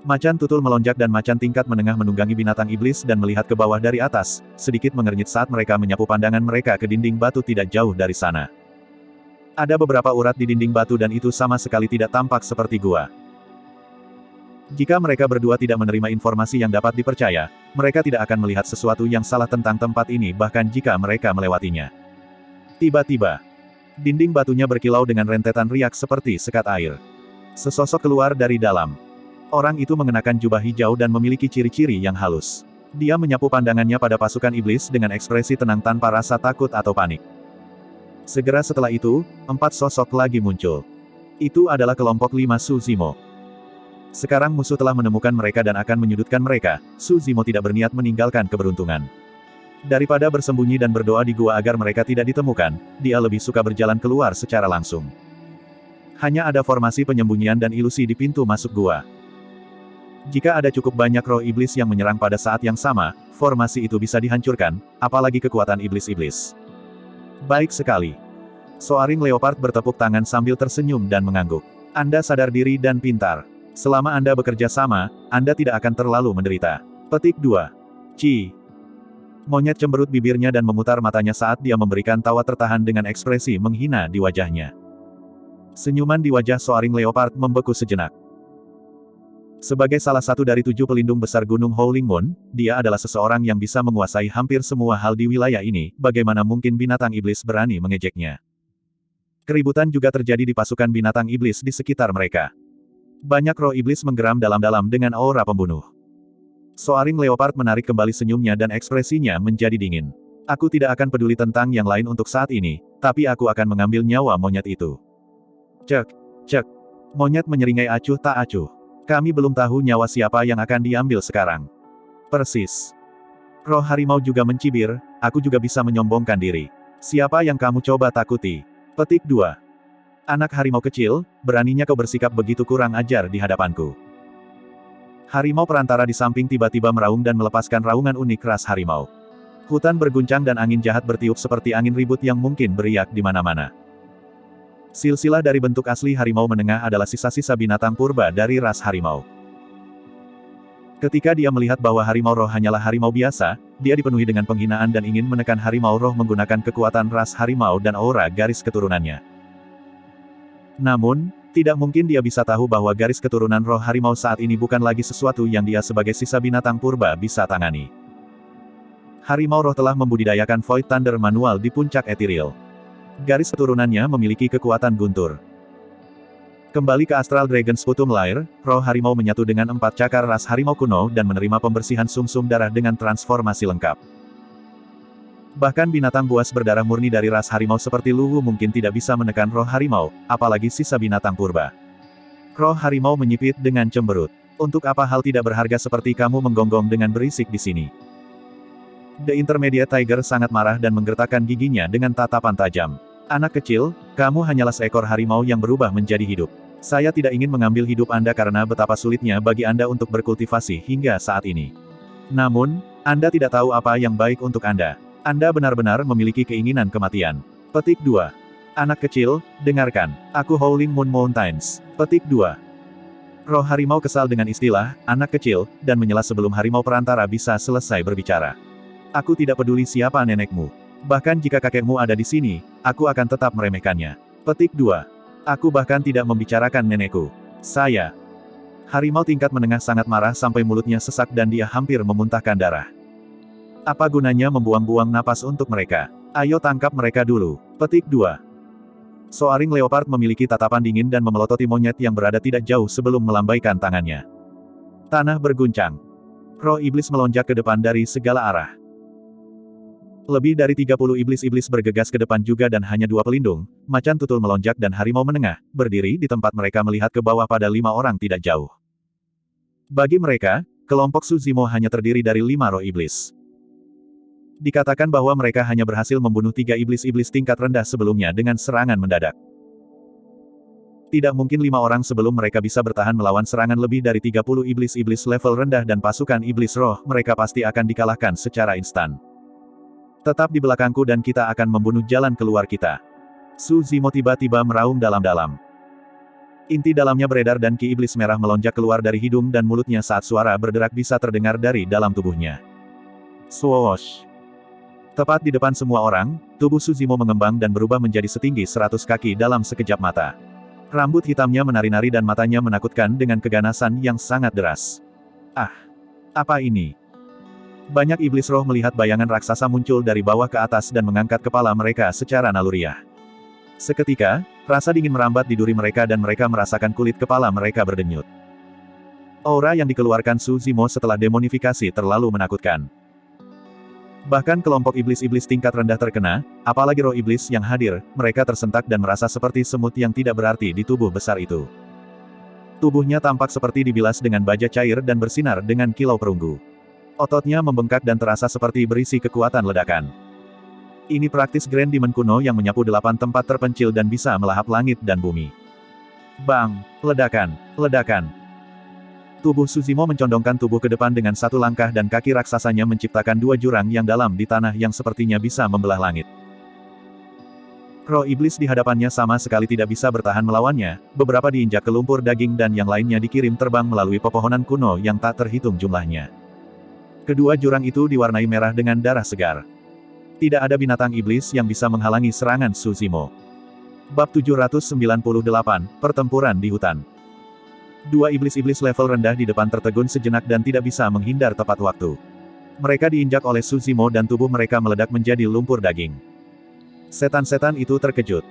Macan tutul melonjak dan macan tingkat menengah menunggangi binatang iblis dan melihat ke bawah dari atas, sedikit mengernyit saat mereka menyapu pandangan mereka ke dinding batu tidak jauh dari sana. Ada beberapa urat di dinding batu dan itu sama sekali tidak tampak seperti gua. Jika mereka berdua tidak menerima informasi yang dapat dipercaya, mereka tidak akan melihat sesuatu yang salah tentang tempat ini bahkan jika mereka melewatinya. Tiba-tiba, dinding batunya berkilau dengan rentetan riak seperti sekat air. Sesosok keluar dari dalam. Orang itu mengenakan jubah hijau dan memiliki ciri-ciri yang halus. Dia menyapu pandangannya pada pasukan iblis dengan ekspresi tenang tanpa rasa takut atau panik. Segera setelah itu, 4 sosok lagi muncul. Itu adalah kelompok 5 Su Zimo. Sekarang musuh telah menemukan mereka dan akan menyudutkan mereka, Su Zimo tidak berniat meninggalkan keberuntungan. Daripada bersembunyi dan berdoa di gua agar mereka tidak ditemukan, dia lebih suka berjalan keluar secara langsung. Hanya ada formasi penyembunyian dan ilusi di pintu masuk gua. Jika ada cukup banyak roh iblis yang menyerang pada saat yang sama, formasi itu bisa dihancurkan, apalagi kekuatan iblis-iblis. Baik sekali. Soaring Leopard bertepuk tangan sambil tersenyum dan mengangguk. Anda sadar diri dan pintar. Selama Anda bekerja sama, Anda tidak akan terlalu menderita. Petik 2. Ci. Monyet cemberut bibirnya dan memutar matanya saat dia memberikan tawa tertahan dengan ekspresi menghina di wajahnya. Senyuman di wajah Soaring Leopard membeku sejenak. Sebagai salah satu dari 7 pelindung besar Gunung Howling Moon, dia adalah seseorang yang bisa menguasai hampir semua hal di wilayah ini, bagaimana mungkin binatang iblis berani mengejeknya. Keributan juga terjadi di pasukan binatang iblis di sekitar mereka. Banyak roh iblis menggeram dalam-dalam dengan aura pembunuh. Soaring Leopard menarik kembali senyumnya dan ekspresinya menjadi dingin. Aku tidak akan peduli tentang yang lain untuk saat ini, tapi aku akan mengambil nyawa monyet itu. Cek, cek. Monyet menyeringai acuh tak acuh. Kami belum tahu nyawa siapa yang akan diambil sekarang. Persis. Roh harimau juga mencibir, aku juga bisa menyombongkan diri. Siapa yang kamu coba takuti? Petik 2. Anak harimau kecil, beraninya kau bersikap begitu kurang ajar di hadapanku. Harimau perantara di samping tiba-tiba meraung dan melepaskan raungan unik ras harimau. Hutan berguncang dan angin jahat bertiup seperti angin ribut yang mungkin beriak di mana-mana. Silsilah dari bentuk asli harimau menengah adalah sisa-sisa binatang purba dari ras harimau. Ketika dia melihat bahwa harimau roh hanyalah harimau biasa, dia dipenuhi dengan penghinaan dan ingin menekan harimau roh menggunakan kekuatan ras harimau dan aura garis keturunannya. Namun, tidak mungkin dia bisa tahu bahwa garis keturunan roh harimau saat ini bukan lagi sesuatu yang dia sebagai sisa binatang purba bisa tangani. Harimau roh telah membudidayakan Void Thunder manual di puncak etiril. Garis keturunannya memiliki kekuatan guntur. Kembali ke Astral Dragon Sputum Lair, roh harimau menyatu dengan 4 cakar ras harimau kuno dan menerima pembersihan sumsum darah dengan transformasi lengkap. Bahkan binatang buas berdarah murni dari ras harimau seperti Luwu mungkin tidak bisa menekan roh harimau, apalagi sisa binatang purba. Roh harimau menyipit dengan cemberut. Untuk apa hal tidak berharga seperti kamu menggonggong dengan berisik di sini? The Intermediate Tiger sangat marah dan menggertakkan giginya dengan tatapan tajam. Anak kecil, kamu hanyalah seekor harimau yang berubah menjadi hidup. Saya tidak ingin mengambil hidup Anda karena betapa sulitnya bagi Anda untuk berkultivasi hingga saat ini. Namun, Anda tidak tahu apa yang baik untuk Anda. Anda benar-benar memiliki keinginan kematian. Petik 2. Anak kecil, dengarkan. Aku Howling Moon Mountains. Petik 2. Roh harimau kesal dengan istilah, anak kecil, dan menyela sebelum harimau perantara bisa selesai berbicara. Aku tidak peduli siapa nenekmu. Bahkan jika kakekmu ada di sini, aku akan tetap meremehkannya. Petik 2. Aku bahkan tidak membicarakan nenekku. Saya. Harimau tingkat menengah sangat marah sampai mulutnya sesak dan dia hampir memuntahkan darah. Apa gunanya membuang-buang napas untuk mereka? Ayo tangkap mereka dulu. Petik 2. Soaring Leopard memiliki tatapan dingin dan memelototi monyet yang berada tidak jauh sebelum melambaikan tangannya. Tanah berguncang. Roh iblis melonjak ke depan dari segala arah. Lebih dari 30 iblis-iblis bergegas ke depan juga dan hanya 2 pelindung, macan tutul melonjak dan harimau menengah, berdiri di tempat mereka melihat ke bawah pada 5 orang tidak jauh. Bagi mereka, kelompok Suzimo hanya terdiri dari 5 roh iblis. Dikatakan bahwa mereka hanya berhasil membunuh 3 iblis-iblis tingkat rendah sebelumnya dengan serangan mendadak. Tidak mungkin 5 orang sebelum mereka bisa bertahan melawan serangan lebih dari 30 iblis-iblis level rendah dan pasukan iblis roh, mereka pasti akan dikalahkan secara instan. Tetap di belakangku dan kita akan membunuh jalan keluar kita. Su Zimo tiba-tiba meraung dalam-dalam. Inti dalamnya beredar dan ki iblis merah melonjak keluar dari hidung dan mulutnya saat suara berderak bisa terdengar dari dalam tubuhnya. Swoosh! Tepat di depan semua orang, tubuh Su Zimo mengembang dan berubah menjadi setinggi 100 kaki dalam sekejap mata. Rambut hitamnya menari-nari dan matanya menakutkan dengan keganasan yang sangat deras. Ah! Apa ini? Banyak iblis roh melihat bayangan raksasa muncul dari bawah ke atas dan mengangkat kepala mereka secara naluriah. Seketika, rasa dingin merambat di duri mereka dan mereka merasakan kulit kepala mereka berdenyut. Aura yang dikeluarkan Su Zimo setelah demonifikasi terlalu menakutkan. Bahkan kelompok iblis-iblis tingkat rendah terkena, apalagi roh iblis yang hadir, mereka tersentak dan merasa seperti semut yang tidak berarti di tubuh besar itu. Tubuhnya tampak seperti dibilas dengan baja cair dan bersinar dengan kilau perunggu. Ototnya membengkak dan terasa seperti berisi kekuatan ledakan. Ini praktis Grand Demon kuno yang menyapu 8 tempat terpencil dan bisa melahap langit dan bumi. Bang! Ledakan! Ledakan! Tubuh Suzimo mencondongkan tubuh ke depan dengan 1 langkah dan kaki raksasanya menciptakan 2 jurang yang dalam di tanah yang sepertinya bisa membelah langit. Roh iblis di hadapannya sama sekali tidak bisa bertahan melawannya, beberapa diinjak ke lumpur daging dan yang lainnya dikirim terbang melalui pepohonan kuno yang tak terhitung jumlahnya. Kedua jurang itu diwarnai merah dengan darah segar. Tidak ada binatang iblis yang bisa menghalangi serangan Su Zimo. Bab 798, Pertempuran di Hutan. 2 iblis-iblis level rendah di depan tertegun sejenak dan tidak bisa menghindar tepat waktu. Mereka diinjak oleh Su Zimo dan tubuh mereka meledak menjadi lumpur daging. Setan-setan itu terkejut.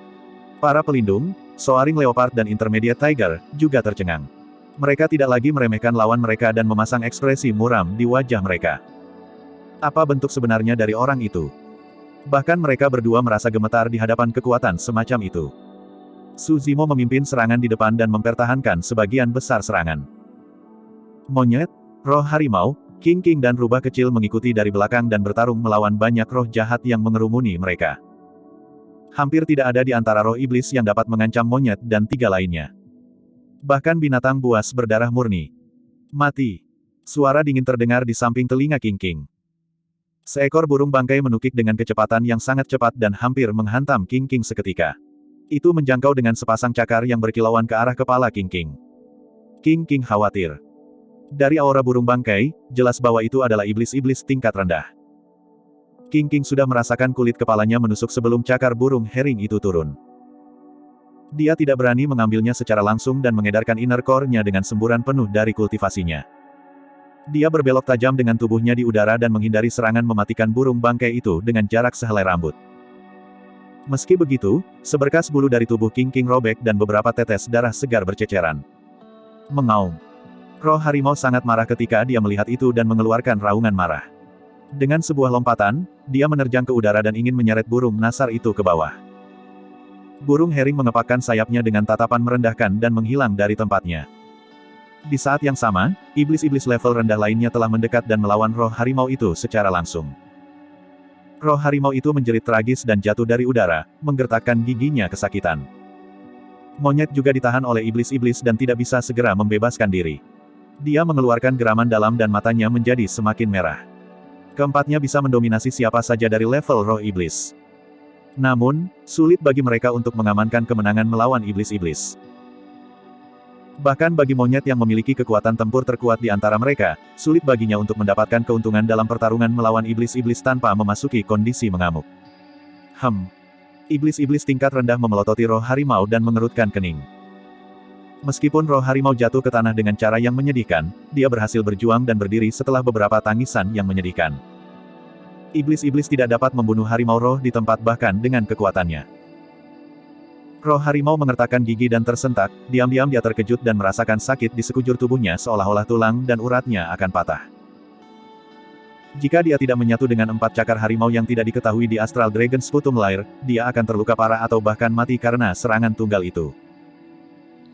Para pelindung, Soaring Leopard dan Intermediate Tiger, juga tercengang. Mereka tidak lagi meremehkan lawan mereka dan memasang ekspresi muram di wajah mereka. Apa bentuk sebenarnya dari orang itu? Bahkan mereka berdua merasa gemetar di hadapan kekuatan semacam itu. Su Zimo memimpin serangan di depan dan mempertahankan sebagian besar serangan. Monyet, roh harimau, King dan rubah kecil mengikuti dari belakang dan bertarung melawan banyak roh jahat yang mengerumuni mereka. Hampir tidak ada di antara roh iblis yang dapat mengancam monyet dan 3 lainnya. Bahkan binatang buas berdarah murni. Mati. Suara dingin terdengar di samping telinga King. Seekor burung bangkai menukik dengan kecepatan yang sangat cepat dan hampir menghantam King seketika. Itu menjangkau dengan sepasang cakar yang berkilauan ke arah kepala King. King khawatir. Dari aura burung bangkai, jelas bahwa itu adalah iblis-iblis tingkat rendah. King sudah merasakan kulit kepalanya menusuk sebelum cakar burung hering itu turun. Dia tidak berani mengambilnya secara langsung dan mengedarkan inner core-nya dengan semburan penuh dari kultivasinya. Dia berbelok tajam dengan tubuhnya di udara dan menghindari serangan mematikan burung bangkai itu dengan jarak sehelai rambut. Meski begitu, seberkas bulu dari tubuh King robek dan beberapa tetes darah segar berceceran. Mengaum. Roh harimau sangat marah ketika dia melihat itu dan mengeluarkan raungan marah. Dengan sebuah lompatan, dia menerjang ke udara dan ingin menyeret burung nasar itu ke bawah. Burung hering mengepakkan sayapnya dengan tatapan merendahkan dan menghilang dari tempatnya. Di saat yang sama, iblis-iblis level rendah lainnya telah mendekat dan melawan roh harimau itu secara langsung. Roh harimau itu menjerit tragis dan jatuh dari udara, menggertakkan giginya kesakitan. Monyet juga ditahan oleh iblis-iblis dan tidak bisa segera membebaskan diri. Dia mengeluarkan geraman dalam dan matanya menjadi semakin merah. Keempatnya bisa mendominasi siapa saja dari level roh iblis. Namun, sulit bagi mereka untuk mengamankan kemenangan melawan iblis-iblis. Bahkan bagi monyet yang memiliki kekuatan tempur terkuat di antara mereka, sulit baginya untuk mendapatkan keuntungan dalam pertarungan melawan iblis-iblis tanpa memasuki kondisi mengamuk. Iblis-iblis tingkat rendah memelototi roh harimau dan mengerutkan kening. Meskipun roh harimau jatuh ke tanah dengan cara yang menyedihkan, dia berhasil berjuang dan berdiri setelah beberapa tangisan yang menyedihkan. Iblis-iblis tidak dapat membunuh harimau roh di tempat bahkan dengan kekuatannya. Roh harimau mengertakkan gigi dan tersentak, diam-diam dia terkejut dan merasakan sakit di sekujur tubuhnya seolah-olah tulang dan uratnya akan patah. Jika dia tidak menyatu dengan 4 cakar harimau yang tidak diketahui di Astral Dragon Sputum Lair, dia akan terluka parah atau bahkan mati karena serangan tunggal itu.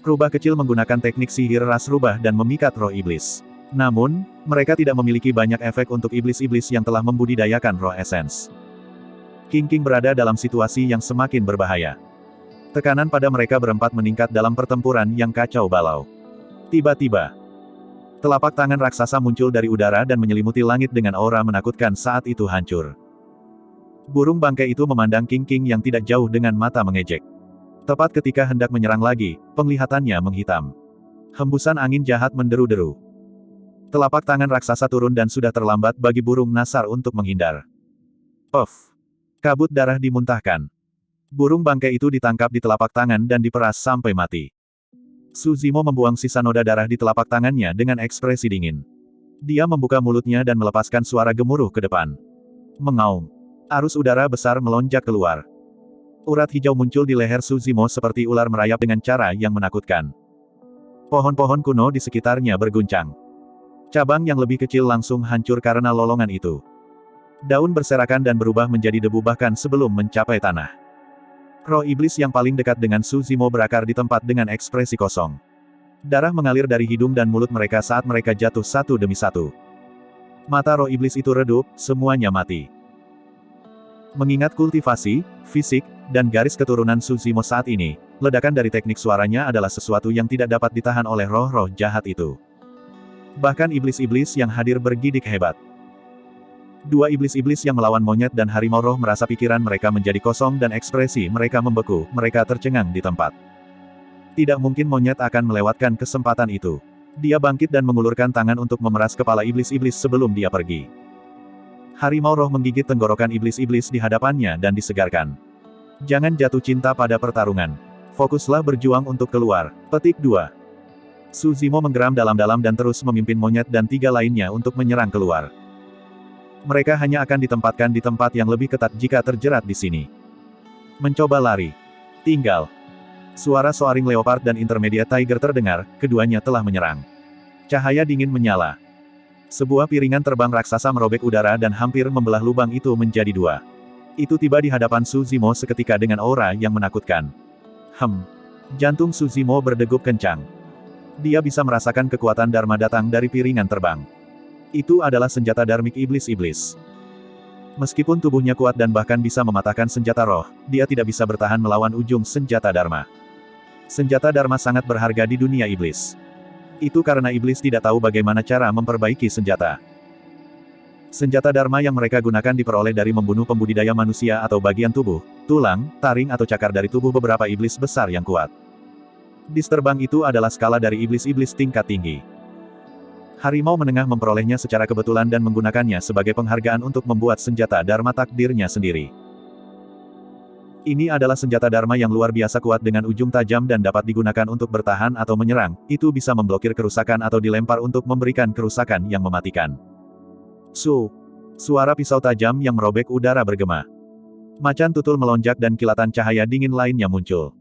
Rubah kecil menggunakan teknik sihir ras rubah dan memikat roh iblis. Namun, mereka tidak memiliki banyak efek untuk iblis-iblis yang telah membudidayakan roh esens. King berada dalam situasi yang semakin berbahaya. Tekanan pada mereka berempat meningkat dalam pertempuran yang kacau balau. Tiba-tiba, telapak tangan raksasa muncul dari udara dan menyelimuti langit dengan aura menakutkan saat itu hancur. Burung bangkai itu memandang King yang tidak jauh dengan mata mengejek. Tepat ketika hendak menyerang lagi, penglihatannya menghitam. Hembusan angin jahat menderu-deru. Telapak tangan raksasa turun dan sudah terlambat bagi burung nasar untuk menghindar. Puff! Kabut darah dimuntahkan. Burung bangkai itu ditangkap di telapak tangan dan diperas sampai mati. Suzimo membuang sisa noda darah di telapak tangannya dengan ekspresi dingin. Dia membuka mulutnya dan melepaskan suara gemuruh ke depan. Mengaum. Arus udara besar melonjak keluar. Urat hijau muncul di leher Suzimo seperti ular merayap dengan cara yang menakutkan. Pohon-pohon kuno di sekitarnya berguncang. Cabang yang lebih kecil langsung hancur karena lolongan itu. Daun berserakan dan berubah menjadi debu bahkan sebelum mencapai tanah. Roh iblis yang paling dekat dengan Suzimo berakar di tempat dengan ekspresi kosong. Darah mengalir dari hidung dan mulut mereka saat mereka jatuh satu demi satu. Mata roh iblis itu redup, semuanya mati. Mengingat kultivasi, fisik, dan garis keturunan Suzimo saat ini, ledakan dari teknik suaranya adalah sesuatu yang tidak dapat ditahan oleh roh-roh jahat itu. Bahkan iblis-iblis yang hadir bergidik hebat. Dua iblis-iblis yang melawan monyet dan harimau roh merasa pikiran mereka menjadi kosong dan ekspresi mereka membeku, mereka tercengang di tempat. Tidak mungkin monyet akan melewatkan kesempatan itu. Dia bangkit dan mengulurkan tangan untuk memeras kepala iblis-iblis sebelum dia pergi. Harimau roh menggigit tenggorokan iblis-iblis di hadapannya dan disegarkan. Jangan jatuh cinta pada pertarungan. Fokuslah berjuang untuk keluar. Petik 2. Suzimo menggeram dalam-dalam dan terus memimpin monyet dan 3 lainnya untuk menyerang keluar. Mereka hanya akan ditempatkan di tempat yang lebih ketat jika terjerat di sini. Mencoba lari. Tinggal. Suara soaring leopard dan intermediate tiger terdengar, keduanya telah menyerang. Cahaya dingin menyala. Sebuah piringan terbang raksasa merobek udara dan hampir membelah lubang itu menjadi 2. Itu tiba di hadapan Suzimo seketika dengan aura yang menakutkan. Jantung Suzimo berdegup kencang. Dia bisa merasakan kekuatan Dharma datang dari piringan terbang. Itu adalah senjata darmik iblis-iblis. Meskipun tubuhnya kuat dan bahkan bisa mematahkan senjata roh, dia tidak bisa bertahan melawan ujung senjata Dharma. Senjata Dharma sangat berharga di dunia iblis. Itu karena iblis tidak tahu bagaimana cara memperbaiki senjata. Senjata Dharma yang mereka gunakan diperoleh dari membunuh pembudidaya manusia atau bagian tubuh, tulang, taring atau cakar dari tubuh beberapa iblis besar yang kuat. Dis terbang itu adalah skala dari iblis-iblis tingkat tinggi. Harimau menengah memperolehnya secara kebetulan dan menggunakannya sebagai penghargaan untuk membuat senjata Dharma takdirnya sendiri. Ini adalah senjata Dharma yang luar biasa kuat dengan ujung tajam dan dapat digunakan untuk bertahan atau menyerang, itu bisa memblokir kerusakan atau dilempar untuk memberikan kerusakan yang mematikan. Suara pisau tajam yang merobek udara bergema. Macan tutul melonjak dan kilatan cahaya dingin lainnya muncul.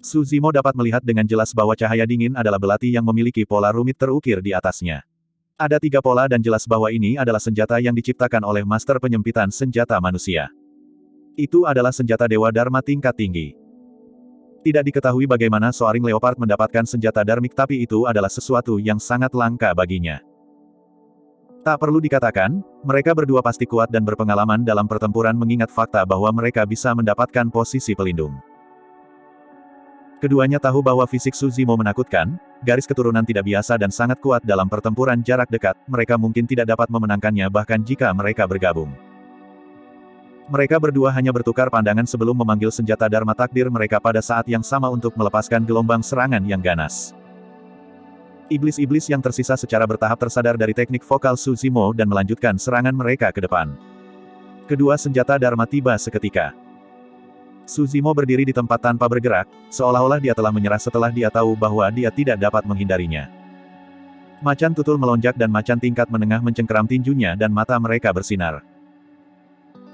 Suzimo dapat melihat dengan jelas bahwa cahaya dingin adalah belati yang memiliki pola rumit terukir di atasnya. Ada 3 pola dan jelas bahwa ini adalah senjata yang diciptakan oleh Master Penyempitan Senjata Manusia. Itu adalah senjata Dewa Dharma tingkat tinggi. Tidak diketahui bagaimana Soaring Leopard mendapatkan senjata Dharmik, tapi itu adalah sesuatu yang sangat langka baginya. Tak perlu dikatakan, mereka berdua pasti kuat dan berpengalaman dalam pertempuran mengingat fakta bahwa mereka bisa mendapatkan posisi pelindung. Keduanya tahu bahwa fisik Suzimo menakutkan, garis keturunan tidak biasa dan sangat kuat dalam pertempuran jarak dekat, mereka mungkin tidak dapat memenangkannya bahkan jika mereka bergabung. Mereka berdua hanya bertukar pandangan sebelum memanggil senjata Dharma takdir mereka pada saat yang sama untuk melepaskan gelombang serangan yang ganas. Iblis-iblis yang tersisa secara bertahap tersadar dari teknik vokal Suzimo dan melanjutkan serangan mereka ke depan. Kedua senjata Dharma tiba seketika. Suzimo berdiri di tempat tanpa bergerak, seolah-olah dia telah menyerah setelah dia tahu bahwa dia tidak dapat menghindarinya. Macan tutul melonjak dan macan tingkat menengah mencengkeram tinjunya dan mata mereka bersinar.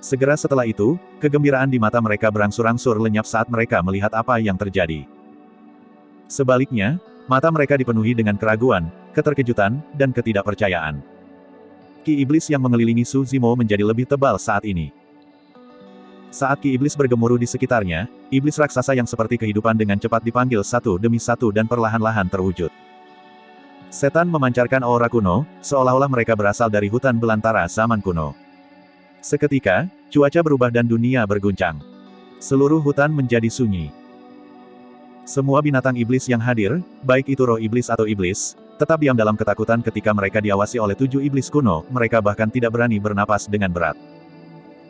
Segera setelah itu, kegembiraan di mata mereka berangsur-angsur lenyap saat mereka melihat apa yang terjadi. Sebaliknya, mata mereka dipenuhi dengan keraguan, keterkejutan, dan ketidakpercayaan. Ki iblis yang mengelilingi Suzimo menjadi lebih tebal saat ini. Saat ki iblis bergemuruh di sekitarnya, iblis raksasa yang seperti kehidupan dengan cepat dipanggil satu demi satu dan perlahan-lahan terwujud. Setan memancarkan aura kuno, seolah-olah mereka berasal dari hutan belantara zaman kuno. Seketika, cuaca berubah dan dunia berguncang. Seluruh hutan menjadi sunyi. Semua binatang iblis yang hadir, baik itu roh iblis atau iblis, tetap diam dalam ketakutan ketika mereka diawasi oleh 7 iblis kuno, mereka bahkan tidak berani bernapas dengan berat.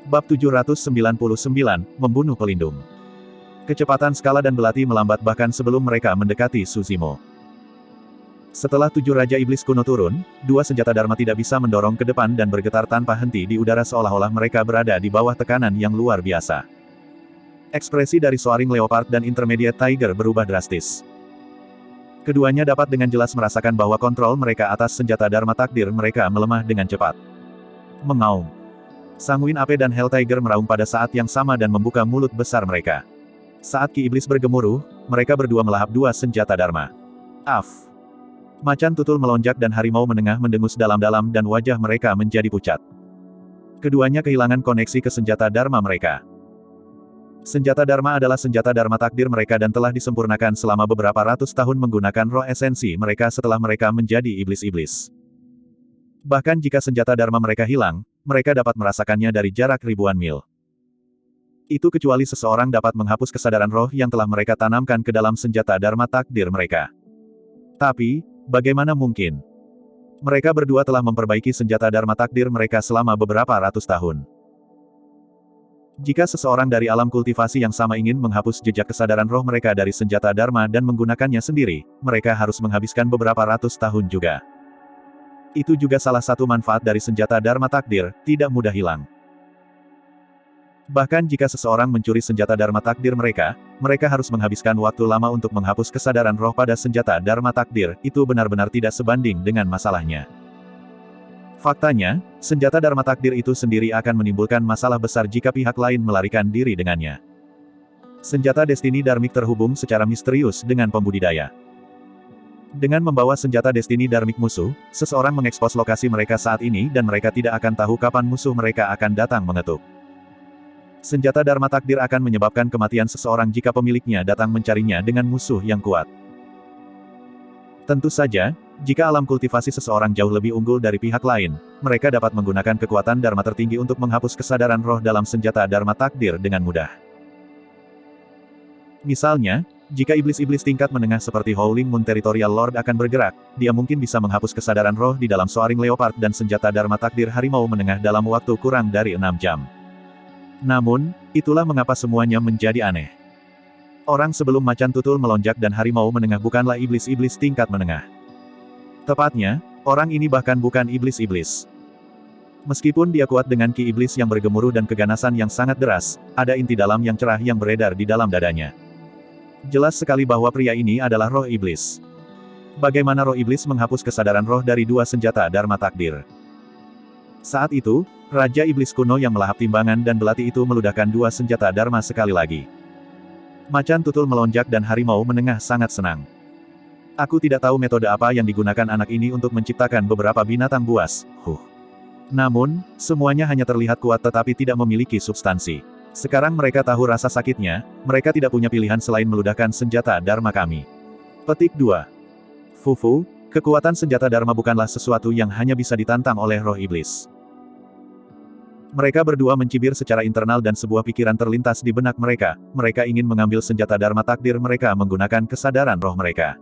Bab 799, Membunuh Pelindung. Kecepatan skala dan belati melambat bahkan sebelum mereka mendekati Suzimo. Setelah 7 Raja Iblis kuno turun, 2 senjata Dharma tidak bisa mendorong ke depan dan bergetar tanpa henti di udara seolah-olah mereka berada di bawah tekanan yang luar biasa. Ekspresi dari Soaring Leopard dan Intermediate Tiger berubah drastis. Keduanya dapat dengan jelas merasakan bahwa kontrol mereka atas senjata Dharma takdir mereka melemah dengan cepat. Mengaum. Sanguin Ape dan Hell Tiger meraung pada saat yang sama dan membuka mulut besar mereka. Saat Ki Iblis bergemuruh, mereka berdua melahap 2 senjata Dharma. Af! Macan tutul melonjak dan harimau menengah mendengus dalam-dalam dan wajah mereka menjadi pucat. Keduanya kehilangan koneksi ke senjata Dharma mereka. Senjata Dharma adalah senjata Dharma takdir mereka dan telah disempurnakan selama beberapa ratus tahun menggunakan roh esensi mereka setelah mereka menjadi iblis-iblis. Bahkan jika senjata Dharma mereka hilang, mereka dapat merasakannya dari jarak ribuan mil. Itu kecuali seseorang dapat menghapus kesadaran roh yang telah mereka tanamkan ke dalam senjata Dharma takdir mereka. Tapi, bagaimana mungkin? Mereka berdua telah memperbaiki senjata Dharma takdir mereka selama beberapa ratus tahun. Jika seseorang dari alam kultivasi yang sama ingin menghapus jejak kesadaran roh mereka dari senjata Dharma dan menggunakannya sendiri, mereka harus menghabiskan beberapa ratus tahun juga. Itu juga salah satu manfaat dari senjata Dharma takdir, tidak mudah hilang. Bahkan jika seseorang mencuri senjata Dharma takdir mereka, mereka harus menghabiskan waktu lama untuk menghapus kesadaran roh pada senjata Dharma takdir, itu benar-benar tidak sebanding dengan masalahnya. Faktanya, senjata Dharma takdir itu sendiri akan menimbulkan masalah besar jika pihak lain melarikan diri dengannya. Senjata Destiny Dharmik terhubung secara misterius dengan pembudidaya. Dengan membawa senjata Destiny Dharmik musuh, seseorang mengekspos lokasi mereka saat ini dan mereka tidak akan tahu kapan musuh mereka akan datang mengetuk. Senjata Dharma takdir akan menyebabkan kematian seseorang jika pemiliknya datang mencarinya dengan musuh yang kuat. Tentu saja, jika alam kultivasi seseorang jauh lebih unggul dari pihak lain, mereka dapat menggunakan kekuatan Dharma tertinggi untuk menghapus kesadaran roh dalam senjata Dharma takdir dengan mudah. Misalnya, jika iblis-iblis tingkat menengah seperti Howling Moon Territorial Lord akan bergerak, dia mungkin bisa menghapus kesadaran roh di dalam Soaring Leopard dan senjata Dharma takdir harimau menengah dalam waktu kurang dari 6 jam. Namun, itulah mengapa semuanya menjadi aneh. Orang sebelum macan tutul melonjak dan harimau menengah bukanlah iblis-iblis tingkat menengah. Tepatnya, Orang ini bahkan bukan iblis-iblis. Meskipun dia kuat dengan ki iblis yang bergemuruh dan keganasan yang sangat deras, ada inti dalam yang cerah yang beredar di dalam dadanya. Jelas sekali bahwa pria ini adalah roh iblis. Bagaimana roh iblis menghapus kesadaran roh dari dua senjata Dharma Takdir? Saat itu, Raja Iblis kuno yang melahap timbangan dan belati itu meludahkan dua senjata Dharma sekali lagi. Macan tutul melonjak dan harimau menengah sangat senang. Aku tidak tahu metode apa yang digunakan anak ini untuk menciptakan beberapa binatang buas. Namun, semuanya hanya terlihat kuat tetapi tidak memiliki substansi. Sekarang mereka tahu rasa sakitnya, mereka tidak punya pilihan selain meludahkan senjata Dharma kami. Petik 2. Fufu, kekuatan senjata Dharma bukanlah sesuatu yang hanya bisa ditantang oleh roh iblis. Mereka berdua mencibir secara internal dan sebuah pikiran terlintas di benak mereka, mereka ingin mengambil senjata Dharma Takdir mereka menggunakan kesadaran roh mereka.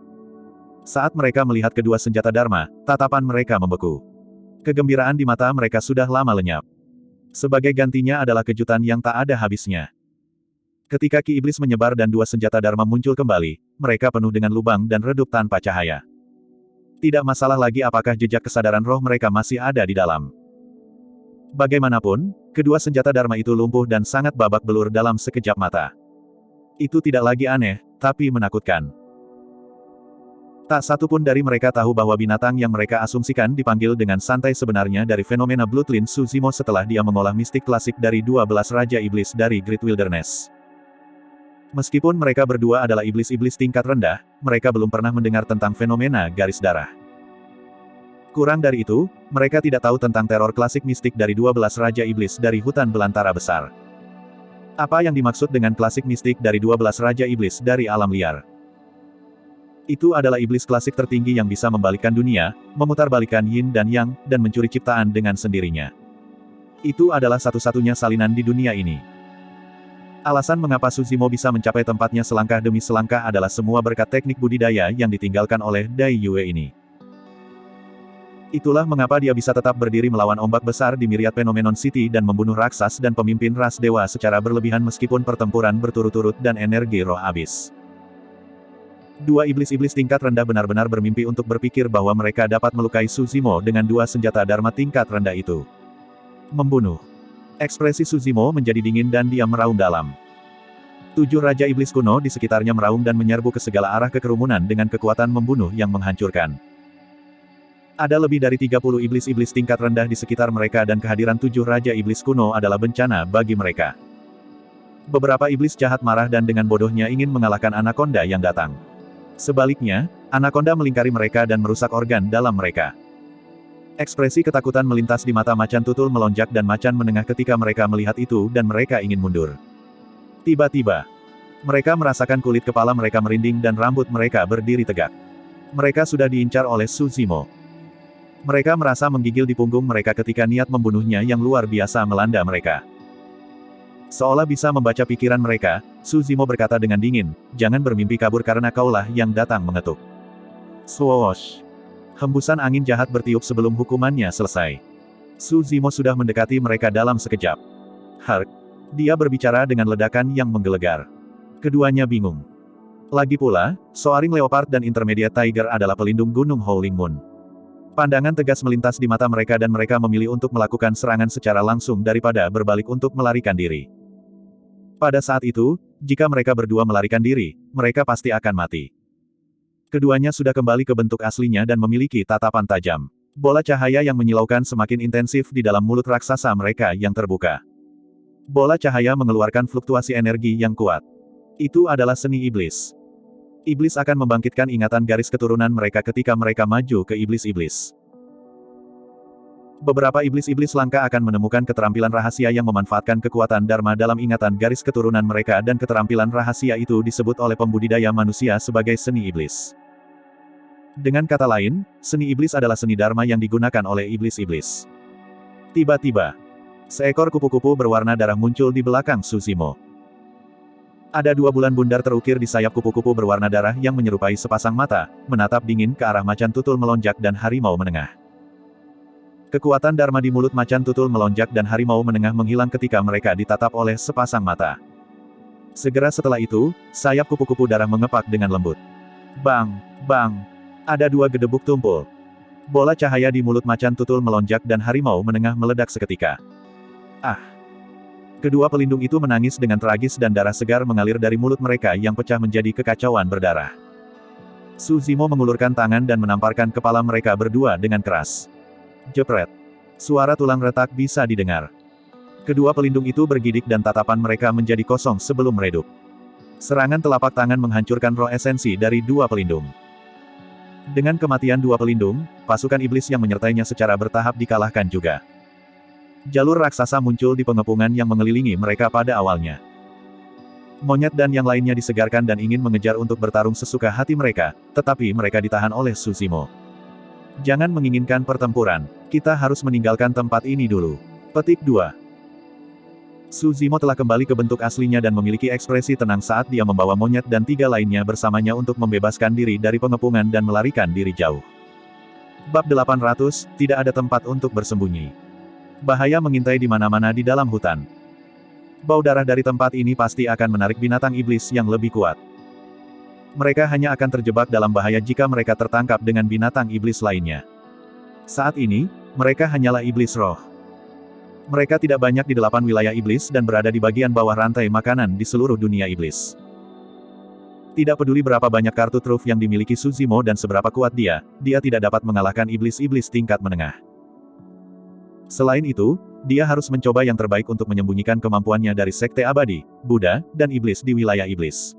Saat mereka melihat kedua senjata Dharma, tatapan mereka membeku. Kegembiraan di mata mereka sudah lama lenyap. Sebagai gantinya adalah kejutan yang tak ada habisnya. Ketika ki iblis menyebar dan dua senjata Dharma muncul kembali, mereka penuh dengan lubang dan redup tanpa cahaya. Tidak masalah lagi apakah jejak kesadaran roh mereka masih ada di dalam. Bagaimanapun, kedua senjata Dharma itu lumpuh dan sangat babak belur dalam sekejap mata. Itu tidak lagi aneh, tapi menakutkan. Tak satu pun dari mereka tahu bahwa binatang yang mereka asumsikan dipanggil dengan santai sebenarnya dari fenomena Bloodline Suzimo setelah dia mengolah mistik klasik dari 12 Raja Iblis dari Great Wilderness. Meskipun mereka berdua adalah iblis-iblis tingkat rendah, mereka belum pernah mendengar tentang fenomena garis darah. Kurang dari itu, mereka tidak tahu tentang teror klasik mistik dari 12 Raja Iblis dari hutan belantara besar. Apa yang dimaksud dengan klasik mistik dari 12 Raja Iblis dari alam liar? Itu adalah iblis klasik tertinggi yang bisa membalikkan dunia, memutarbalikkan yin dan yang, dan mencuri ciptaan dengan sendirinya. Itu adalah satu-satunya salinan di dunia ini. Alasan mengapa Suzimo bisa mencapai tempatnya selangkah demi selangkah adalah semua berkat teknik budidaya yang ditinggalkan oleh Dai Yue ini. Itulah mengapa dia bisa tetap berdiri melawan ombak besar di Myriad Phenomenon City dan membunuh raksas dan pemimpin ras dewa secara berlebihan meskipun pertempuran berturut-turut dan energi roh habis. Dua iblis-iblis tingkat rendah benar-benar bermimpi untuk berpikir bahwa mereka dapat melukai Suzimo dengan dua senjata Dharma tingkat rendah itu. Membunuh. Ekspresi Suzimo menjadi dingin dan dia meraung dalam. 7 Raja Iblis kuno di sekitarnya meraung dan menyerbu ke segala arah ke kerumunan dengan kekuatan membunuh yang menghancurkan. Ada lebih dari 30 iblis-iblis tingkat rendah di sekitar mereka dan kehadiran 7 Raja Iblis kuno adalah bencana bagi mereka. Beberapa iblis jahat marah dan dengan bodohnya ingin mengalahkan Anaconda yang datang. Sebaliknya, Anaconda melingkari mereka dan merusak organ dalam mereka. Ekspresi ketakutan melintas di mata macan tutul melonjak dan macan menengah ketika mereka melihat itu dan mereka ingin mundur. Tiba-tiba, mereka merasakan kulit kepala mereka merinding dan rambut mereka berdiri tegak. Mereka sudah diincar oleh Suzimo. Mereka merasa menggigil di punggung mereka ketika niat membunuhnya yang luar biasa melanda mereka. Seolah bisa membaca pikiran mereka, Suzimo berkata dengan dingin, jangan bermimpi kabur karena kaulah yang datang mengetuk. Swoosh! Hembusan angin jahat bertiup sebelum hukumannya selesai. Suzimo sudah mendekati mereka dalam sekejap. Hark! Dia berbicara dengan ledakan yang menggelegar. Keduanya bingung. Lagi pula, Soaring Leopard dan Intermediate Tiger adalah pelindung gunung Howling Moon. Pandangan tegas melintas di mata mereka dan mereka memilih untuk melakukan serangan secara langsung daripada berbalik untuk melarikan diri. Pada saat itu, jika mereka berdua melarikan diri, mereka pasti akan mati. Keduanya sudah kembali ke bentuk aslinya dan memiliki tatapan tajam. Bola cahaya yang menyilaukan semakin intensif di dalam mulut raksasa mereka yang terbuka. Bola cahaya mengeluarkan fluktuasi energi yang kuat. Itu adalah seni iblis. Iblis akan membangkitkan ingatan garis keturunan mereka ketika mereka maju ke iblis-iblis. Beberapa iblis-iblis langka akan menemukan keterampilan rahasia yang memanfaatkan kekuatan Dharma dalam ingatan garis keturunan mereka dan keterampilan rahasia itu disebut oleh pembudidaya manusia sebagai seni iblis. Dengan kata lain, seni iblis adalah seni Dharma yang digunakan oleh iblis-iblis. Tiba-tiba, seekor kupu-kupu berwarna darah muncul di belakang Suzimo. Ada 2 bulan bundar terukir di sayap kupu-kupu berwarna darah yang menyerupai sepasang mata, menatap dingin ke arah macan tutul melonjak dan harimau menengah. Kekuatan Dharma di mulut macan tutul melonjak dan harimau menengah menghilang ketika mereka ditatap oleh sepasang mata. Segera setelah itu, sayap kupu-kupu darah mengepak dengan lembut. Bang! Bang! Ada 2 gedebuk tumpul. Bola cahaya di mulut macan tutul melonjak dan harimau menengah meledak seketika. Ah! Kedua pelindung itu menangis dengan tragis dan darah segar mengalir dari mulut mereka yang pecah menjadi kekacauan berdarah. Su Zimo mengulurkan tangan dan menamparkan kepala mereka berdua dengan keras. Jepret! Suara tulang retak bisa didengar. Kedua pelindung itu bergidik dan tatapan mereka menjadi kosong sebelum meredup. Serangan telapak tangan menghancurkan roh esensi dari dua pelindung. Dengan kematian dua pelindung, pasukan iblis yang menyertainya secara bertahap dikalahkan juga. Jalur raksasa muncul di pengepungan yang mengelilingi mereka pada awalnya. Monyet dan yang lainnya disegarkan dan ingin mengejar untuk bertarung sesuka hati mereka, tetapi mereka ditahan oleh Su Zimo. Jangan menginginkan pertempuran, kita harus meninggalkan tempat ini dulu. Petik 2. Su Zimo telah kembali ke bentuk aslinya dan memiliki ekspresi tenang saat dia membawa monyet dan 3 lainnya bersamanya untuk membebaskan diri dari pengepungan dan melarikan diri jauh. Bab 800, tidak ada tempat untuk bersembunyi. Bahaya mengintai di mana-mana di dalam hutan. Bau darah dari tempat ini pasti akan menarik binatang iblis yang lebih kuat. Mereka hanya akan terjebak dalam bahaya jika mereka tertangkap dengan binatang iblis lainnya. Saat ini, mereka hanyalah iblis roh. Mereka tidak banyak di 8 wilayah iblis dan berada di bagian bawah rantai makanan di seluruh dunia iblis. Tidak peduli berapa banyak kartu truf yang dimiliki Su Zimo dan seberapa kuat dia tidak dapat mengalahkan iblis-iblis tingkat menengah. Selain itu, dia harus mencoba yang terbaik untuk menyembunyikan kemampuannya dari Sekte Abadi, Buddha, dan Iblis di wilayah Iblis.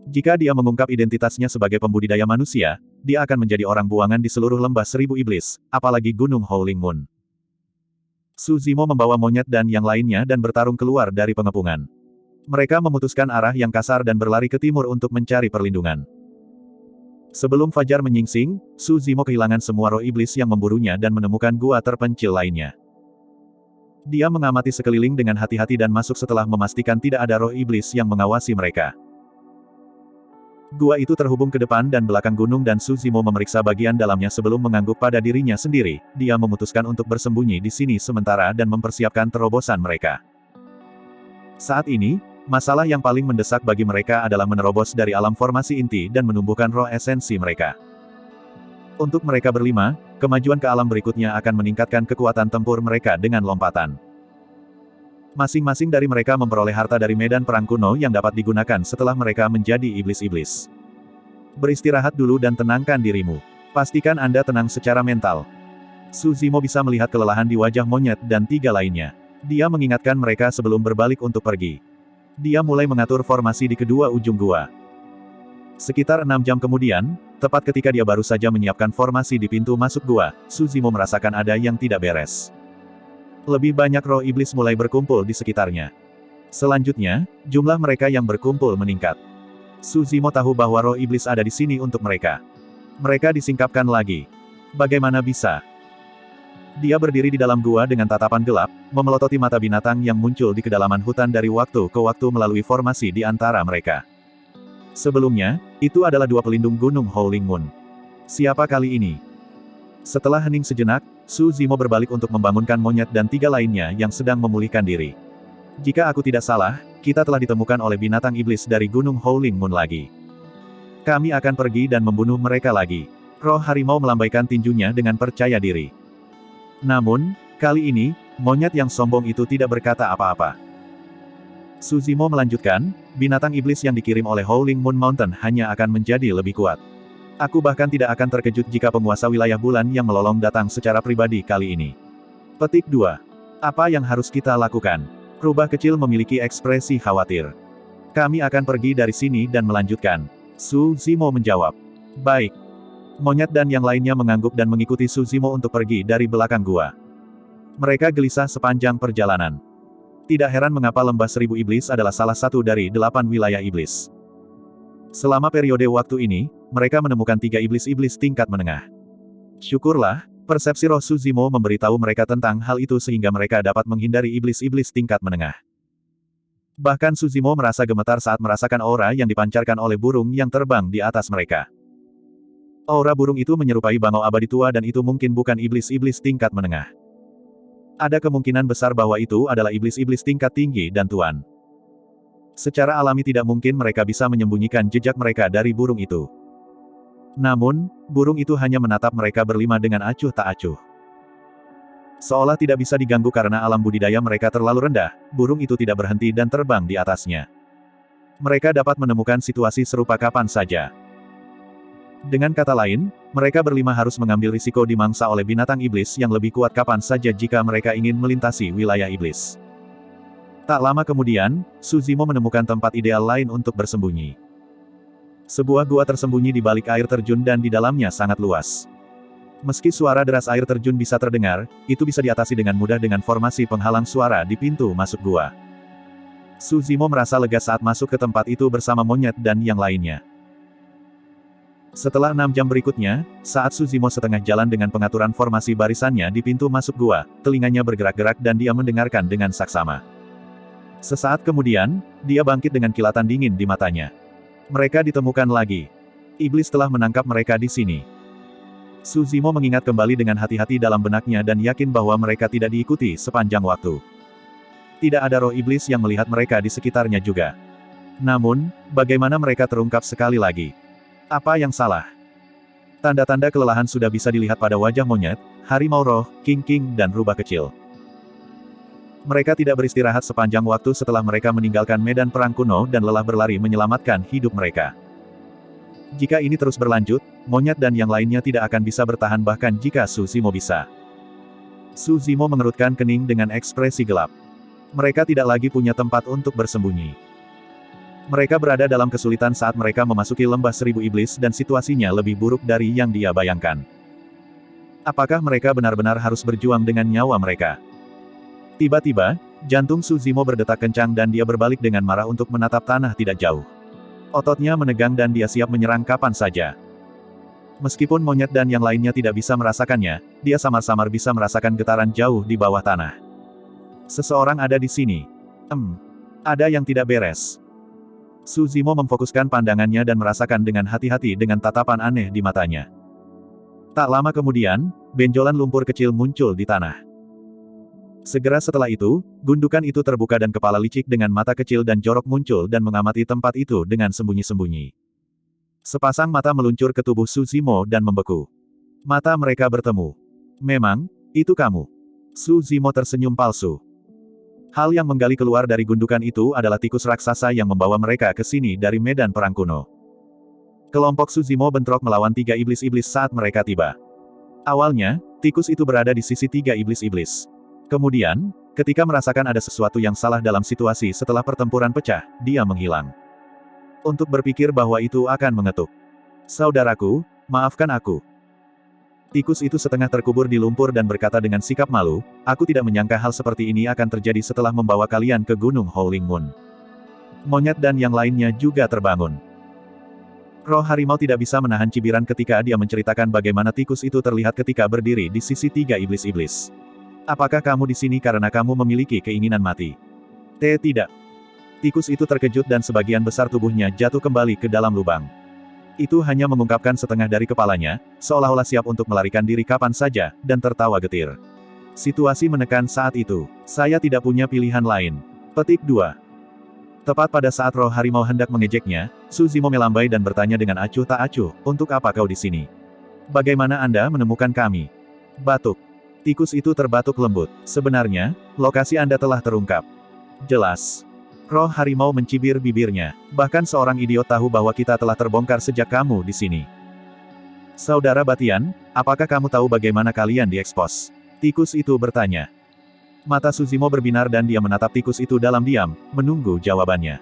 Jika dia mengungkap identitasnya sebagai pembudidaya manusia, dia akan menjadi orang buangan di seluruh lembah 1000 Iblis, apalagi Gunung Howling Moon. Su Zimo membawa monyet dan yang lainnya dan bertarung keluar dari pengepungan. Mereka memutuskan arah yang kasar dan berlari ke timur untuk mencari perlindungan. Sebelum fajar menyingsing, Su Zimo kehilangan semua roh iblis yang memburunya dan menemukan gua terpencil lainnya. Dia mengamati sekeliling dengan hati-hati dan masuk setelah memastikan tidak ada roh iblis yang mengawasi mereka. Gua itu terhubung ke depan dan belakang gunung dan Su Zimo memeriksa bagian dalamnya sebelum mengangguk pada dirinya sendiri. Dia memutuskan untuk bersembunyi di sini sementara dan mempersiapkan terobosan mereka. Saat ini, masalah yang paling mendesak bagi mereka adalah menerobos dari alam formasi inti dan menumbuhkan roh esensi mereka. Untuk mereka berlima, kemajuan ke alam berikutnya akan meningkatkan kekuatan tempur mereka dengan lompatan. Masing-masing dari mereka memperoleh harta dari medan perang kuno yang dapat digunakan setelah mereka menjadi iblis-iblis. Beristirahat dulu dan tenangkan dirimu. Pastikan Anda tenang secara mental. Su Zimo bisa melihat kelelahan di wajah monyet dan 3 lainnya. Dia mengingatkan mereka sebelum berbalik untuk pergi. Dia mulai mengatur formasi di kedua ujung gua. Sekitar 6 jam kemudian, tepat ketika dia baru saja menyiapkan formasi di pintu masuk gua, Su Zimo merasakan ada yang tidak beres. Lebih banyak roh iblis mulai berkumpul di sekitarnya. Selanjutnya, jumlah mereka yang berkumpul meningkat. Su Zimo tahu bahwa roh iblis ada di sini untuk mereka. Mereka disingkapkan lagi. Bagaimana bisa? Dia berdiri di dalam gua dengan tatapan gelap, memelototi mata binatang yang muncul di kedalaman hutan dari waktu ke waktu melalui formasi di antara mereka. Sebelumnya, itu adalah 2 pelindung Gunung Howling Moon. Siapa kali ini? Setelah hening sejenak, Su Zimo berbalik untuk membangunkan monyet dan 3 lainnya yang sedang memulihkan diri. Jika aku tidak salah, kita telah ditemukan oleh binatang iblis dari Gunung Howling Moon lagi. Kami akan pergi dan membunuh mereka lagi. Roh harimau melambaikan tinjunya dengan percaya diri. Namun, kali ini, monyet yang sombong itu tidak berkata apa-apa. Su Zimo melanjutkan, binatang iblis yang dikirim oleh Howling Moon Mountain hanya akan menjadi lebih kuat. Aku bahkan tidak akan terkejut jika penguasa wilayah bulan yang melolong datang secara pribadi kali ini. Petik 2. Apa yang harus kita lakukan? Rubah kecil memiliki ekspresi khawatir. Kami akan pergi dari sini dan melanjutkan. Su Zimo menjawab. Baik. Monyet dan yang lainnya mengangguk dan mengikuti Su Zimo untuk pergi dari belakang gua. Mereka gelisah sepanjang perjalanan. Tidak heran mengapa lembah 1000 iblis adalah salah satu dari 8 wilayah iblis. Selama periode waktu ini, mereka menemukan 3 iblis-iblis tingkat menengah. Syukurlah, persepsi roh Su Zimo memberitahu mereka tentang hal itu sehingga mereka dapat menghindari iblis-iblis tingkat menengah. Bahkan Su Zimo merasa gemetar saat merasakan aura yang dipancarkan oleh burung yang terbang di atas mereka. Aura burung itu menyerupai bangau abadi tua dan itu mungkin bukan iblis-iblis tingkat menengah. Ada kemungkinan besar bahwa itu adalah iblis-iblis tingkat tinggi dan tuan. Secara alami tidak mungkin mereka bisa menyembunyikan jejak mereka dari burung itu. Namun, burung itu hanya menatap mereka berlima dengan acuh tak acuh. Seolah tidak bisa diganggu karena alam budidaya mereka terlalu rendah, burung itu tidak berhenti dan terbang di atasnya. Mereka dapat menemukan situasi serupa kapan saja. Dengan kata lain, mereka berlima harus mengambil risiko dimangsa oleh binatang iblis yang lebih kuat kapan saja jika mereka ingin melintasi wilayah iblis. Tak lama kemudian, Suzimo menemukan tempat ideal lain untuk bersembunyi. Sebuah gua tersembunyi di balik air terjun dan di dalamnya sangat luas. Meski suara deras air terjun bisa terdengar, itu bisa diatasi dengan mudah dengan formasi penghalang suara di pintu masuk gua. Suzimo merasa lega saat masuk ke tempat itu bersama monyet dan yang lainnya. Setelah 6 jam berikutnya, saat Suzimo setengah jalan dengan pengaturan formasi barisannya di pintu masuk gua, telinganya bergerak-gerak dan dia mendengarkan dengan saksama. Sesaat kemudian, dia bangkit dengan kilatan dingin di matanya. Mereka ditemukan lagi. Iblis telah menangkap mereka di sini. Suzimo mengingat kembali dengan hati-hati dalam benaknya dan yakin bahwa mereka tidak diikuti sepanjang waktu. Tidak ada roh iblis yang melihat mereka di sekitarnya juga. Namun, bagaimana mereka terungkap sekali lagi? Apa yang salah? Tanda-tanda kelelahan sudah bisa dilihat pada wajah monyet, harimau roh, king-king dan rubah kecil. Mereka tidak beristirahat sepanjang waktu setelah mereka meninggalkan medan perang kuno dan lelah berlari menyelamatkan hidup mereka. Jika ini terus berlanjut, monyet dan yang lainnya tidak akan bisa bertahan bahkan jika Suzimo bisa. Suzimo mengerutkan kening dengan ekspresi gelap. Mereka tidak lagi punya tempat untuk bersembunyi. Mereka berada dalam kesulitan saat mereka memasuki lembah seribu iblis dan situasinya lebih buruk dari yang dia bayangkan. Apakah mereka benar-benar harus berjuang dengan nyawa mereka? Tiba-tiba, jantung Suzimo berdetak kencang dan dia berbalik dengan marah untuk menatap tanah tidak jauh. Ototnya menegang dan dia siap menyerang kapan saja. Meskipun monyet dan yang lainnya tidak bisa merasakannya, dia samar-samar bisa merasakan getaran jauh di bawah tanah. Seseorang ada di sini. Ada yang tidak beres. Suzimo memfokuskan pandangannya dan merasakan dengan hati-hati dengan tatapan aneh di matanya. Tak lama kemudian, benjolan lumpur kecil muncul di tanah. Segera setelah itu, gundukan itu terbuka dan kepala licik dengan mata kecil dan jorok muncul dan mengamati tempat itu dengan sembunyi-sembunyi. Sepasang mata meluncur ke tubuh Suzimo dan membeku. Mata mereka bertemu. Memang, itu kamu. Suzimo tersenyum palsu. Hal yang menggali keluar dari gundukan itu adalah tikus raksasa yang membawa mereka ke sini dari medan perang kuno. Kelompok Suzimo bentrok melawan 3 iblis-iblis saat mereka tiba. Awalnya, tikus itu berada di sisi 3 iblis-iblis. Kemudian, ketika merasakan ada sesuatu yang salah dalam situasi setelah pertempuran pecah, dia menghilang. Untuk berpikir bahwa itu akan mengetuk. Saudaraku, maafkan aku. Tikus itu setengah terkubur di lumpur dan berkata dengan sikap malu, aku tidak menyangka hal seperti ini akan terjadi setelah membawa kalian ke Gunung Howling Moon. Monyet dan yang lainnya juga terbangun. Roh harimau tidak bisa menahan cibiran ketika dia menceritakan bagaimana tikus itu terlihat ketika berdiri di sisi 3 iblis-iblis. Apakah kamu di sini karena kamu memiliki keinginan mati? Tidak. Tikus itu terkejut dan sebagian besar tubuhnya jatuh kembali ke dalam lubang. Itu hanya mengungkapkan setengah dari kepalanya, seolah-olah siap untuk melarikan diri kapan saja, dan tertawa getir. Situasi menekan saat itu. Saya tidak punya pilihan lain. Petik 2. Tepat pada saat roh harimau hendak mengejeknya, Suzimo melambai dan bertanya dengan acuh tak acuh, untuk apa kau di sini? Bagaimana Anda menemukan kami? Batuk. Tikus itu terbatuk lembut. Sebenarnya, lokasi Anda telah terungkap. Jelas. Roh harimau mencibir bibirnya. Bahkan seorang idiot tahu bahwa kita telah terbongkar sejak kamu di sini. Saudara Batian, apakah kamu tahu bagaimana kalian diekspos? Tikus itu bertanya. Mata Suzimo berbinar dan dia menatap tikus itu dalam diam, menunggu jawabannya.